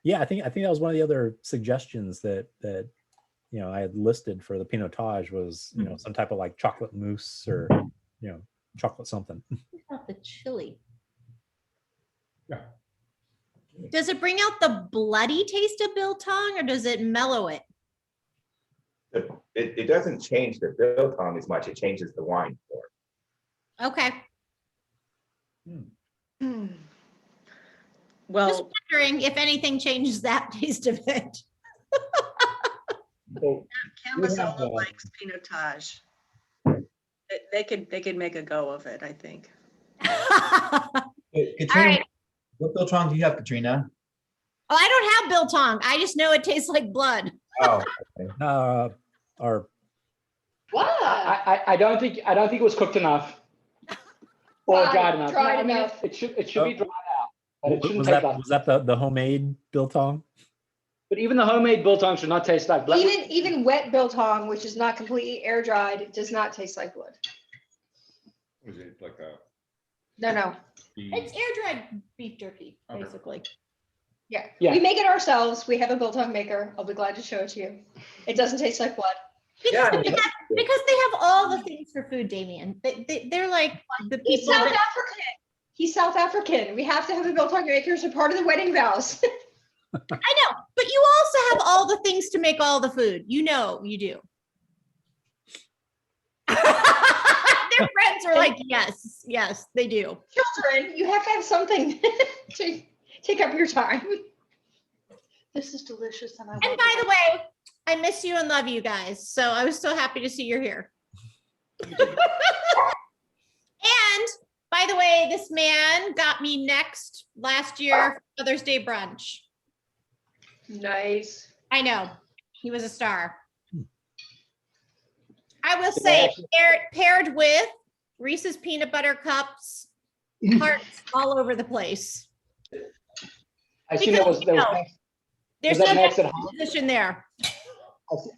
Yeah, I think that was one of the other suggestions that I had listed for the Pinotage was some type of like chocolate mousse or chocolate something. About the chili. Yeah. Does it bring out the bloody taste of biltong or does it mellow it? It doesn't change the biltong as much. It changes the wine form. Okay. Well, Just wondering if anything changes that taste of it. So Cambasolo likes Pinotage. They could make a go of it, I think. Katrina, All right. what biltong do you have, Katrina? Oh, I don't have biltong. I just know it tastes like blood. Oh, Or What? I don't think it was cooked enough or dried enough. Dried I mean, enough. it should be dried out. But it shouldn't Was take that like, was that the homemade biltong? but even the homemade biltong should not taste like blood. Even wet biltong, which is not completely air dried, it does not taste like blood. Was it like a? No. It's air dried beef jerky, Okay. basically. Yeah. Yeah. We make it ourselves. We have a biltong maker. I'll be glad to show it to you. It doesn't taste like blood. Yeah, Because they have all the things for food, Damien. They're like the He's people South that, African. He's South African. We have to have a biltong maker as a part of the wedding vows. I know, but you also have all the things to make all the food. You know, you do. Their friends are like, yes, they do. Children, you have to have something to take up your time. This is delicious. And And by the way, I miss you and love you guys. So I was so happy to see you're here. And by the way, this man got me next last year for Mother's Day brunch. Nice. I know. He was a star. I will Did say, they paired with Reese's peanut butter cups, hearts all over the place. I seen there was There's that no next at home? position there.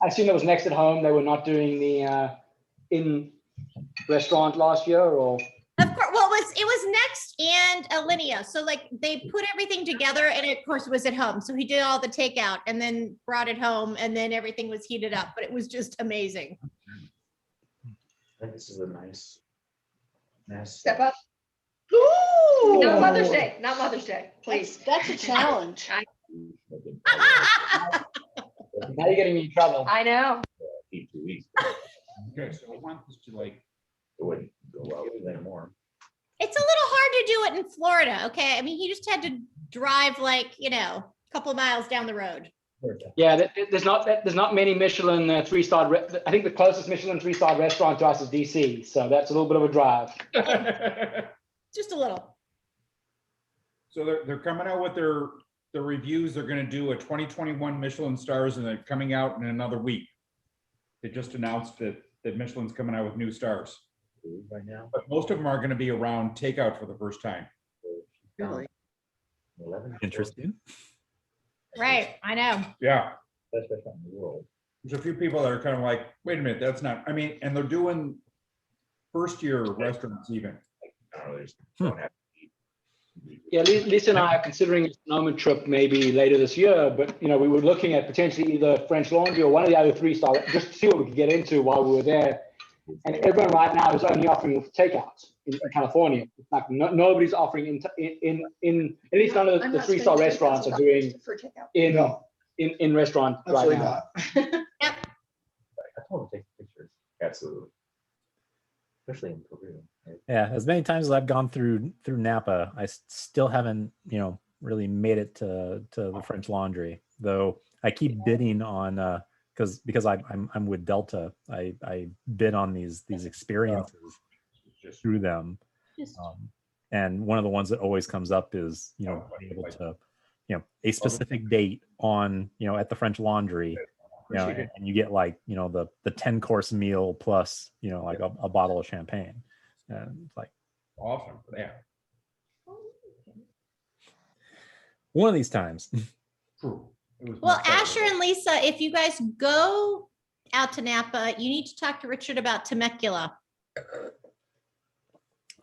I seen there was next at home. They were not doing the in restaurant last year, or Of course, well, it was Next and Alinea. So like they put everything together, and of course it was at home. So he did all the takeout and then brought it home, and then everything was heated up. But it was just amazing. I think this is a nice. Step up. Ooh, Not Mother's Day. Not Mother's Day, please. That's a challenge. now you're getting me in trouble. I know. Eat 2 weeks. Okay, so I want this to like, It wouldn't go well with anymore. It's a little hard to do it in Florida. Okay, I mean he just had to drive like a couple of miles down the road. Yeah, there's not many Michelin 3-star. I think the closest Michelin 3-star restaurant to us is DC, so that's a little bit of a drive. Just a little. so they're coming out with their reviews. They're gonna do a 2021 Michelin stars, and they're coming out in another week. They just announced that Michelin's coming out with new stars. Right now. But most of them are gonna be around takeout for the first time. Really? 11. Interesting. Right, I know. Yeah. Best restaurant in the world. There's a few people that are kind of like, wait a minute, that's not, I mean, and they're doing first year restaurants even. I don't know, they just don't have to eat. Yeah, Lisa and I are considering a Sonoma trip maybe later this year, but we were looking at potentially either French Laundry or one of the other 3-star, just to see what we could get into while we were there. And everyone right now is only offering takeouts in California. It's like nobody's offering in at least none of I'm the not 3-star spending restaurants are $2,000 doing for takeout. in restaurant right Absolutely now. not. I told him to take pictures, Absolutely. especially in Peru. Right? Yeah, as many times as I've gone through Napa, I still haven't really made it to the French Laundry. Though I keep bidding on because I'm with Delta. I bid on these experiences through them. And one of the ones that always comes up is being able to a specific date on at the French Laundry, and you get like the 10-course meal plus like a bottle of champagne, and it's like Awesome. Yeah. one of these times. True. It was Well, much better. Asher and Lisa, if you guys go out to Napa, you need to talk to Richard about Temecula.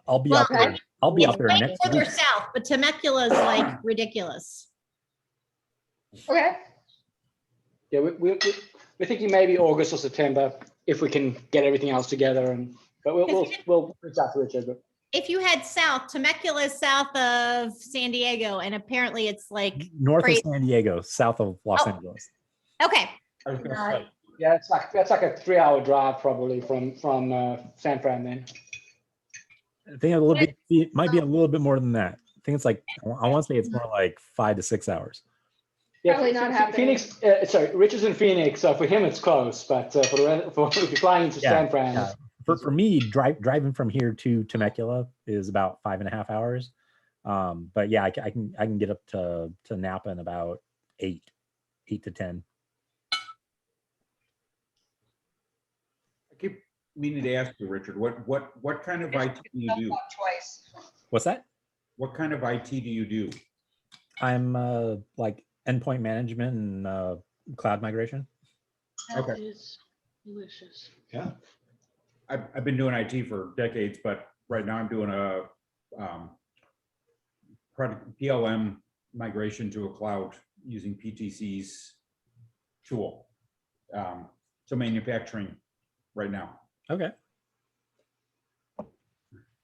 I'll be Well, out there. I'll be out there Way next further week. south, but Temecula is like ridiculous. Okay. Yeah, we're thinking maybe August or September if we can get everything else together. But we'll reach out to Richard. But If you head south, Temecula is south of San Diego, and apparently it's like North crazy. of San Diego, south of Los Oh. Angeles. Okay. I was gonna say, yeah, that's like a 3-hour drive probably from San Fran then. I think a little bit. It might be a little bit more than that. I think it's like I want to say it's more like 5 to 6 hours. Yeah, Probably not happening. Phoenix. Sorry, Richard's in Phoenix, so for him it's close. But for if you're flying into San Fran, Yeah. For me, driving from here to Temecula is about 5.5 hours. But yeah, I can get up to Napa in about 8 to 10. I keep meaning to ask you, Richard, what kind of IT do you do? Twice. What's that? What kind of IT do you do? I'm like endpoint management and cloud migration. Okay. That is delicious. Yeah. I've been doing IT for decades, but right now I'm doing a product PLM migration to a cloud using PTC's tool. So manufacturing right now. Okay.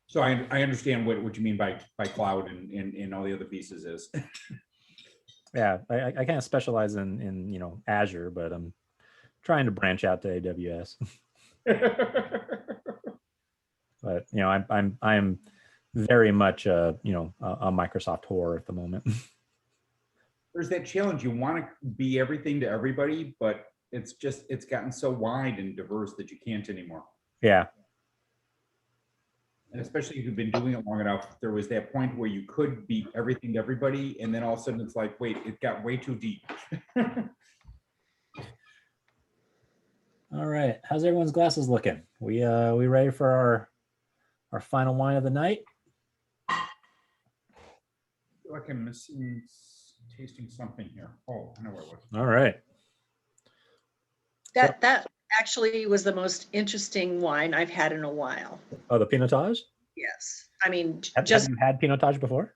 So I understand what you mean by cloud and all the other pieces is. Yeah, I kind of specialize in Azure, but I'm trying to branch out to AWS. But I'm very much a Microsoft whore at the moment. There's that challenge. You want to be everything to everybody, but it's gotten so wide and diverse that you can't anymore. Yeah. And especially if you've been doing it long enough, there was that point where you could be everything to everybody, and then all of a sudden it's like, wait, it got way too deep. All right. How's everyone's glasses looking? We ready for our final wine of the night? I feel like I'm tasting something here. Oh, I know what it was. All right. That actually was the most interesting wine I've had in a while. Oh, the Pinotage? Yes. I mean, Have you had Pinotage before?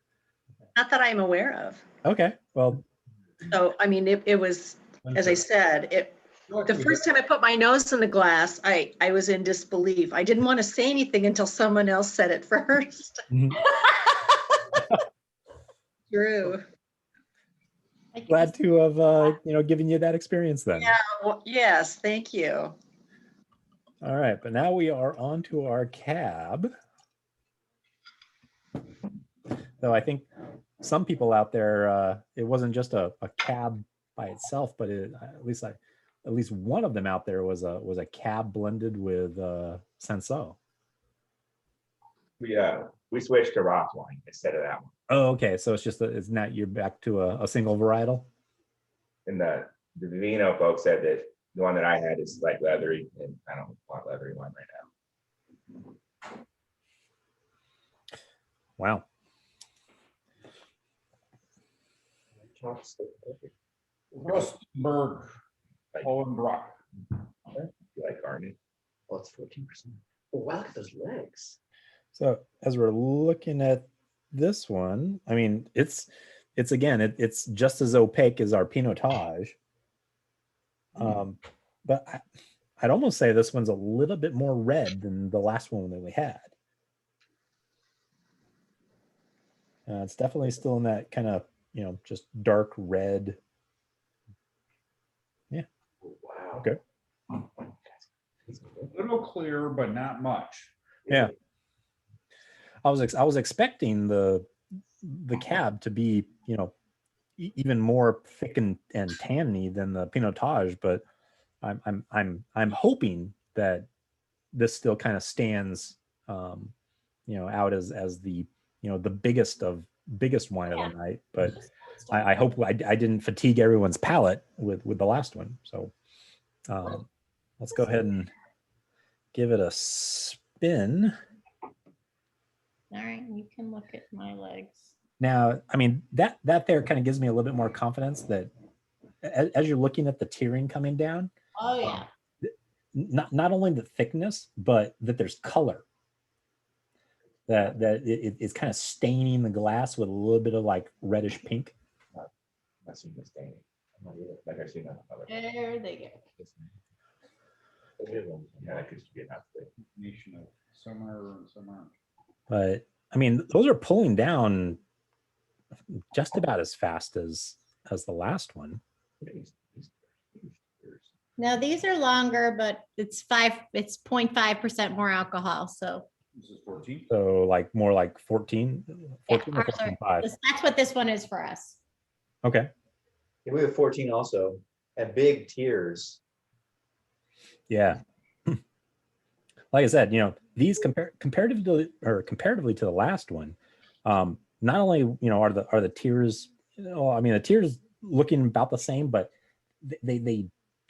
not that I'm aware of. Okay. Well, So, I mean, it was, as I said, the first time I put my nose in the glass, I was in disbelief. I didn't want to say anything until someone else said it first. True. glad to have given you that experience then. Yeah. Well, yes. Thank you. All right, but now we are on to our cab. Though I think some people out there, it wasn't just a cab by itself, but at least one of them out there was a cab blended with Senso. We switched to Roth wine instead of that one. Oh, okay. So it's not you're back to a single varietal. And the vino folks said that the one that I had is like leathery, and I don't want leathery wine right now. Wow. Rustberg, Hollenbrock. You like garnet? Well, it's 14%. Oh, wow, look at those legs. So as we're looking at this one, I mean, it's just as opaque as our Pinotage. But I'd almost say this one's a little bit more red than the last one that we had. It's definitely still in that kind of, just dark red. Yeah. Wow. Okay. A little clear, but not much. Yeah. I was expecting the cab to be, even more thick and tanny than the Pinotage, but I'm hoping that this still kind of stands, out as the the biggest wine of the night. But I hope I didn't fatigue everyone's palate with the last one. So let's go ahead and give it a spin. All right, you can look at my legs. Now, I mean, that there kind of gives me a little bit more confidence that as you're looking at the tiering coming down, Oh yeah. Not only the thickness, but that there's color. That it's kind of staining the glass with a little bit of like reddish pink. I've seen this staining. I'm not either. Like I've seen that other. There they go. Yeah, that could just be enough. Nation of some are and some aren't. But I mean, those are pulling down just about as fast as the last one. Now these are longer, but it's 0.5% more alcohol. So This is 14. So like more like 14 yeah, or 14.5. that's what this one is for us. Okay. Yeah, we have 14 also, and big tiers. Yeah. Like I said, these comparatively to the last one, not only are the tiers, I mean the tiers looking about the same, but they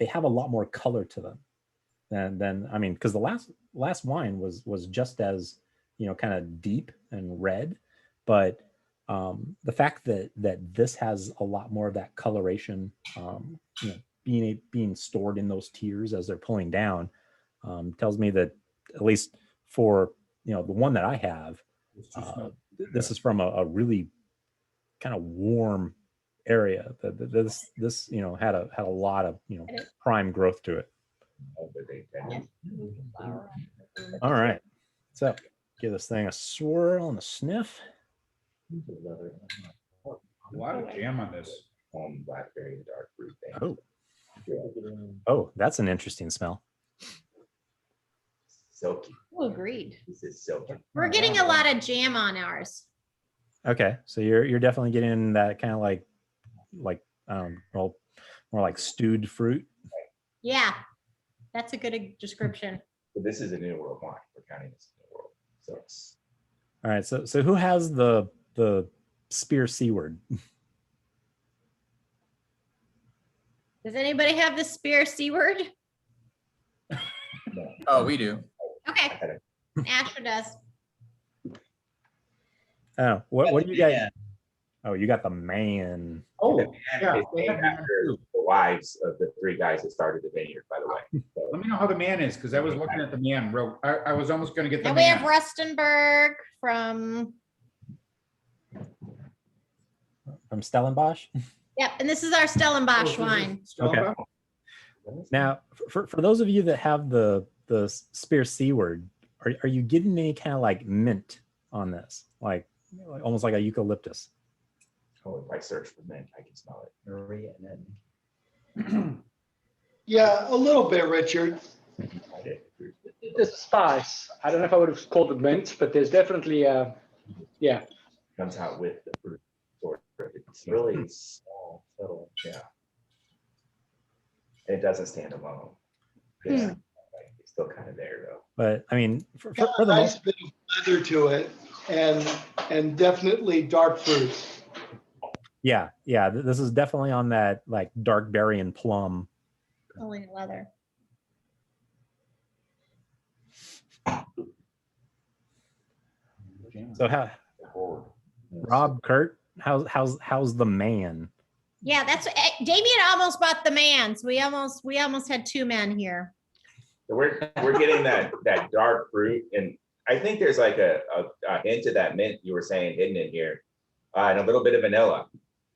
have a lot more color to them than I mean, because the last wine was just as kind of deep and red, but the fact that this has a lot more of that coloration, being stored in those tiers as they're pulling down, tells me that at least for the one that I have, this is from a really kind of warm area. This had a lot of prime growth to it. All right, so give this thing a swirl and a sniff. A lot of jam on this. Blackberry dark fruit thing. Oh, that's an interesting smell. Silky. Oh, agreed. This is silky. We're getting a lot of jam on ours. Okay, so you're definitely getting that kind of like well, more like stewed fruit. Yeah, that's a good description. But this is a New World wine. We're counting this in the world. So it's All right, so who has the Spier Seaward? Does anybody have the Spier Seaward? Oh, we do. Okay, Asher does. Oh, what do you guys? Oh, you got the man. Oh, yeah. it's named after the wives of the 3 guys that started the vineyard, by the way. So, Let me know how the man is, because I was looking at the man. I was almost going to get the And we have man. Rustenberg from, Stellenbosch. yep, and this is our Stellenbosch wine. Okay. Now, for those of you that have the Spier Seaward, are you getting any kind of like mint on this, like almost like a eucalyptus? oh, if I search for mint, I can smell it. Maria and then Yeah, a little bit, Richard. I did. There's a spice. I don't know if I would have called it mint, but there's definitely Comes out with the fruit. Sort of. it's really small, subtle. Yeah. It doesn't stand alone. Hmm. Yeah. It's still kind of there though. But I mean, for Got the a nice bit of leather to it, and definitely dark fruits. yeah, this is definitely on that like dark berry and plum. Only leather. So how, Rob, Kurt, how's the man? Yeah, that's Damien almost bought the man. So we almost had 2 men here. So we're getting that dark fruit, and I think there's like a hint of that mint you were saying hidden in here, and a little bit of vanilla.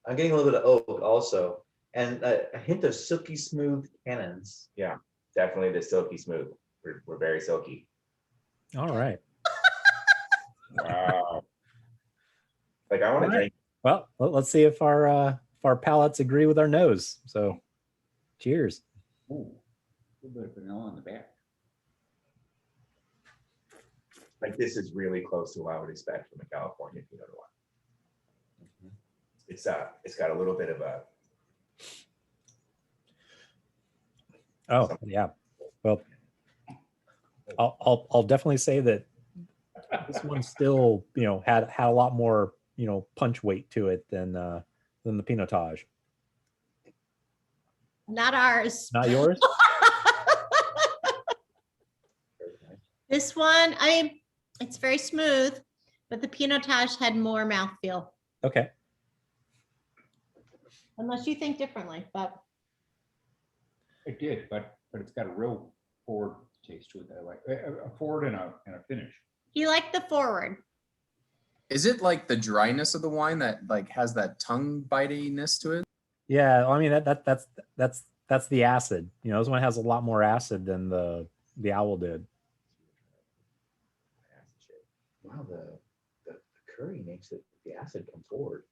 I'm getting a little bit of oak also, and a hint of silky smooth tannins. Yeah, definitely the silky smooth. We're very silky. All right. Wow. Like I want to drink. Well, let's see if our palates agree with our nose. So, cheers. Ooh, a little bit of vanilla on the back. Like this is really close to what I would expect from a California Pinot Noir. It's got a little bit of a. Oh yeah. Well, I'll definitely say that this one still had a lot more punch weight to it than the Pinotage. Not ours. Not yours. This one, I mean, it's very smooth, but the Pinotage had more mouthfeel. Okay. Unless you think differently, but It did, but it's got a real forward taste to it that I like. A forward and a finish. you like the forward. Is it like the dryness of the wine that like has that tongue bitiness to it? Yeah. I mean that's the acid. This one has a lot more acid than the owl did. Wow, the curry makes it, the acid come forward.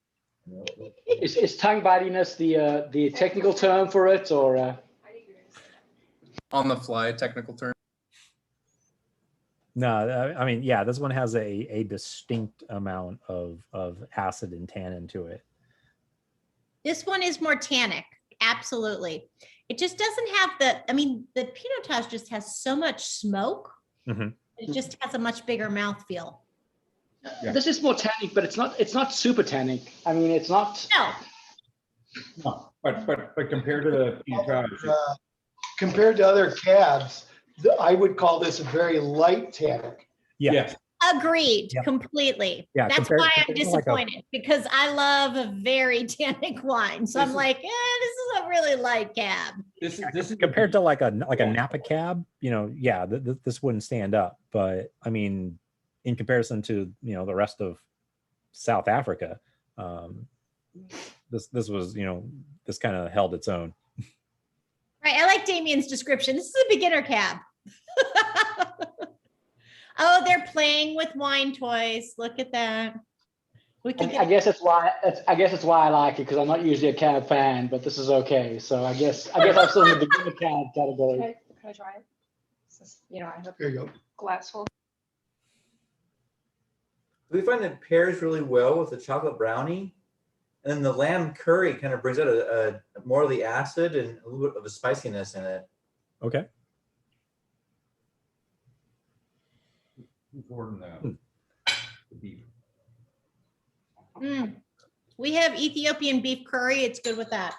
is tongue bitiness the technical term for it, or On the fly, technical term. No, I mean, yeah, this one has a distinct amount of acid and tannin to it. This one is more tannic. Absolutely. It just doesn't have the Pinotage just has so much smoke. Mhm. It just has a much bigger mouthfeel. Yeah. this is more tannic, but it's not super tannic. I mean, it's not. No, No, but compared to the Pinotage, Compared to other cabs, I would call this a very light tannic. Yeah. yes, Agreed, Yep. completely. Yeah, That's compared- why I'm compared to like a- disappointed because I love a very tannic wine. So This I'm is- like, this is a really light cab. This is compared to like a Napa cab, yeah, this wouldn't stand up. But I mean, in comparison to the rest of South Africa, this was this kind of held its own. Right. I like Damien's description. This is a beginner cab. Oh, they're playing with wine toys. Look at that. We could I guess that's why I like it, because I'm not usually a cab fan, but this is okay. So I guess I'm still in the beginner cab category. Can I try it? I have There you go. a glass full. We find it pairs really well with the chocolate brownie, and then the lamb curry kind of brings out a more of the acid and a little bit of a spiciness in it. Okay. Who's ordering the beef? We have Ethiopian beef curry. It's good with that.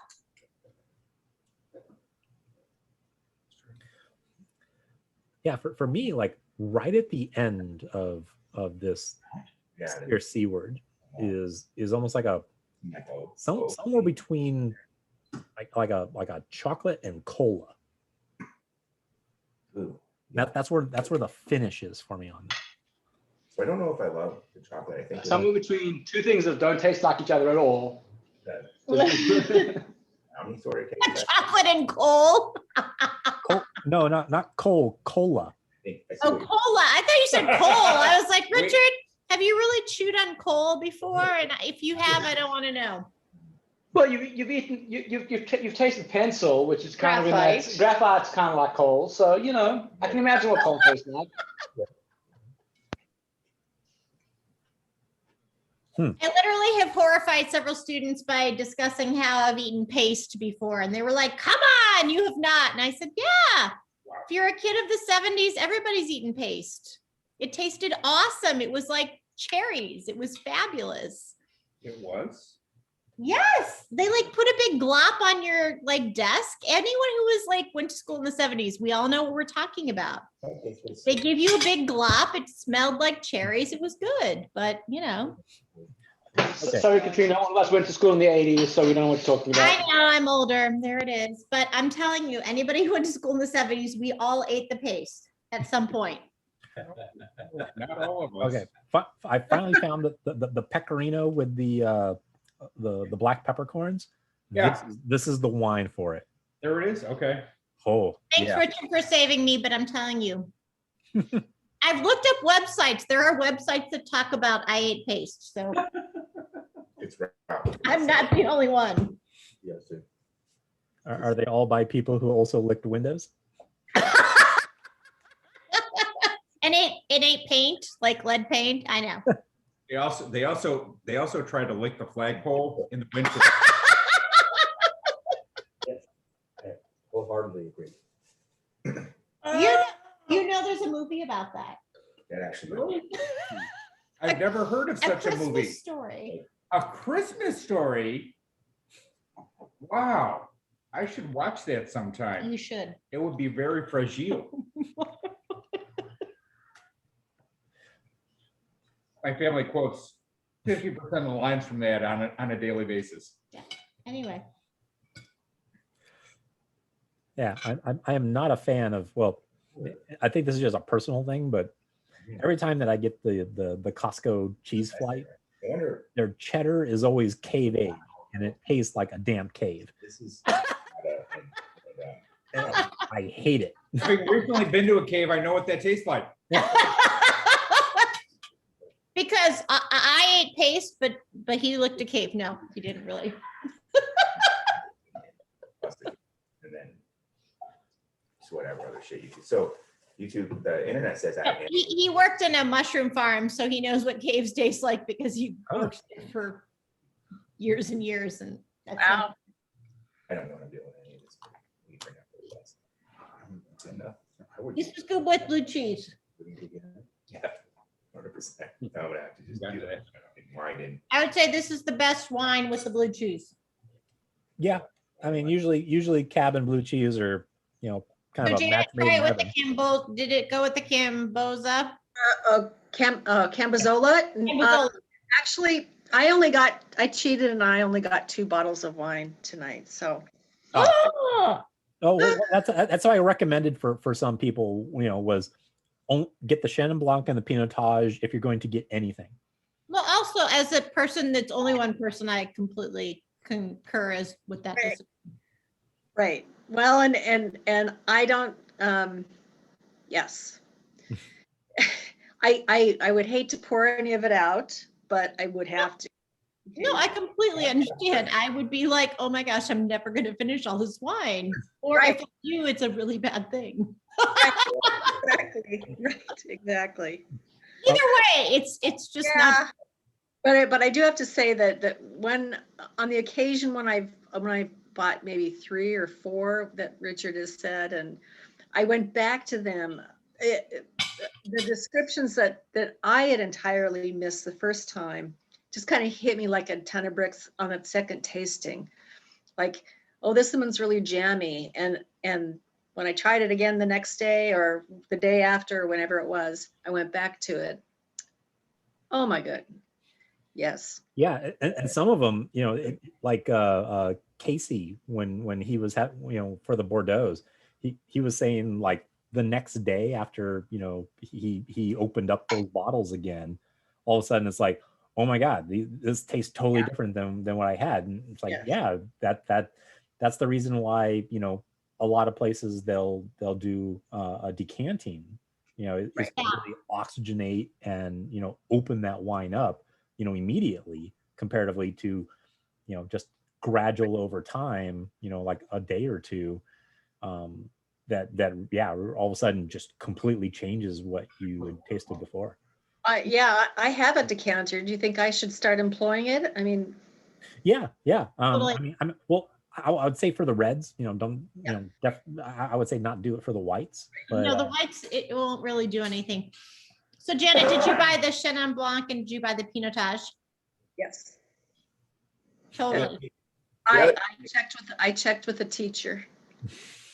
Yeah, for me, like right at the end of this Yeah. Spier Seaward is almost like a Oh, somewhere between like a chocolate and cola. ooh. That's where the finish is for me on that. So I don't know if I love the chocolate. I think Somewhere between two things that don't taste like each other at all. brownie sort of tastes like. Chocolate and coal. No, not coal, cola. I see Oh, what you- cola. I thought you said coal. I was like, Richard, have you really chewed on coal before? And if you have, I don't want to know. Well, you've tasted pencil, which is kind of in that graphite's kind of like coal. So I can imagine what coal tastes like. I literally have horrified several students by discussing how I've eaten paste before. And they were like, come on, you have not. And I said, yeah, if you're a kid of the 70s, everybody's eaten paste. It tasted awesome. It was like cherries. It was fabulous. It was. Yes, they like put a big glop on your like desk. Anyone who was like went to school in the 70s, we all know what we're talking about. They give you a big glop. It smelled like cherries. It was good, but Okay. Sorry, Katrina, all of us went to school in the 80s, so we don't know what you're talking I about. know I'm older. There it is. But I'm telling you, anybody who went to school in the 70s, we all ate the paste at some point. Not all of us. Okay, I finally found the pecorino with the black peppercorns. Yeah. This is the wine for it. There it is. Okay. Oh, Thanks, yeah. Richard, for saving me, but I'm telling you. I've looked up websites. There are websites that talk about I ate paste. So It's rough. I'm not the only one. Yes, sir. Are they all by people who also licked windows? And it ain't paint, like lead paint. I know. They also tried to lick the flagpole in the winter. Wholeheartedly agree. You know there's a movie about that. That actually. I've never heard of such a Christmas movie. Story. A Christmas Story. Wow. I should watch that sometime. You should. It would be very fragile. My family quotes 50% of the lines from that on a daily basis. Anyway. Yeah, I am not a fan of. Well, I think this is just a personal thing, but every time that I get the Costco cheese flight, I wonder. their cheddar is always cave aged, and it tastes like a damn cave. This is. I hate it. I've recently been to a cave. I know what that tastes like. Because I ate paste, but he licked a cave. No, he didn't really. And then just whatever other shit you do. So YouTube, the internet says that. He worked in a mushroom farm, so he knows what caves taste like because he worked there for years and years. And that's Wow. I don't know what I'm doing with any of this. We bring up the rest. It's enough. I would- This was good with blue cheese. Yeah, 100%. I would have to just do that. Wine in. I would say this is the best wine with the blue cheese. Yeah, I mean, usually cab and blue cheese are kind So of a did match it made try in it with heaven. the Did it go with the Camboza? Cambozola. Cambozola. Actually, I cheated and I only got 2 bottles of wine tonight. So Oh, well, that's what I recommended for some people. Was get the Chenin Blanc and the Pinotage if you're going to get anything. well, also as a person that's only one person, I completely concur as with that. Right. Right. Well, and I don't. Yes. I would hate to pour any of it out, but I would have to. No, I completely understand. I would be like, oh my gosh, I'm never going to finish all this wine. Or Right. if it's you, it's a really bad thing. Exactly. Right. Exactly. Either way, it's just not. But I do have to say that when on the occasion when I bought maybe 3 or 4 that Richard has said, and I went back to them, the descriptions that I had entirely missed the first time just kind of hit me like a ton of bricks on that second tasting. Like, oh, this one's really jammy. And when I tried it again the next day or the day after, or whenever it was, I went back to it. Oh my God. Yes. Yeah, and some of them, like Casey, when he was for the Bordeaux's, he was saying like the next day after he opened up those bottles again, all of a sudden it's like, oh my God, this tastes totally different than what I had. And it's like, that's the reason why a lot of places they'll do a decanting, is to really oxygenate and open that wine up immediately, comparatively to just gradual over time, like a day or two, that all of a sudden just completely changes what you had tasted before. I have a decanter. Do you think I should start employing it? I mean, yeah. Totally. I would say for the reds, don't, I would say not do it for the whites. But, No, the whites, it won't really do anything. So Janet, did you buy the Chenin Blanc and did you buy the Pinotage? yes. Totally. I checked with a teacher.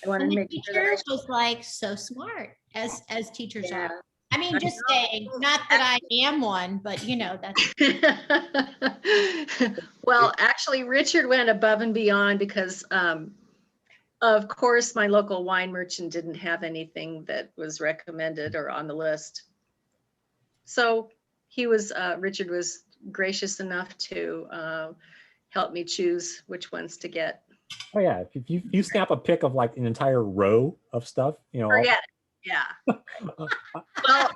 I wanted And to the make sure teacher that was like so smart, as teachers Yeah. are. I mean, I just know. saying, not that I am one, but that's Well, actually, Richard went above and beyond because, of course, my local wine merchant didn't have anything that was recommended or on the list. So Richard was gracious enough to help me choose which ones to get. Oh yeah, if you snap a pic of like an entire row of stuff, Forget it. Yeah. Well,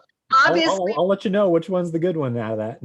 obviously, I'll let you know which one's the good one out of that.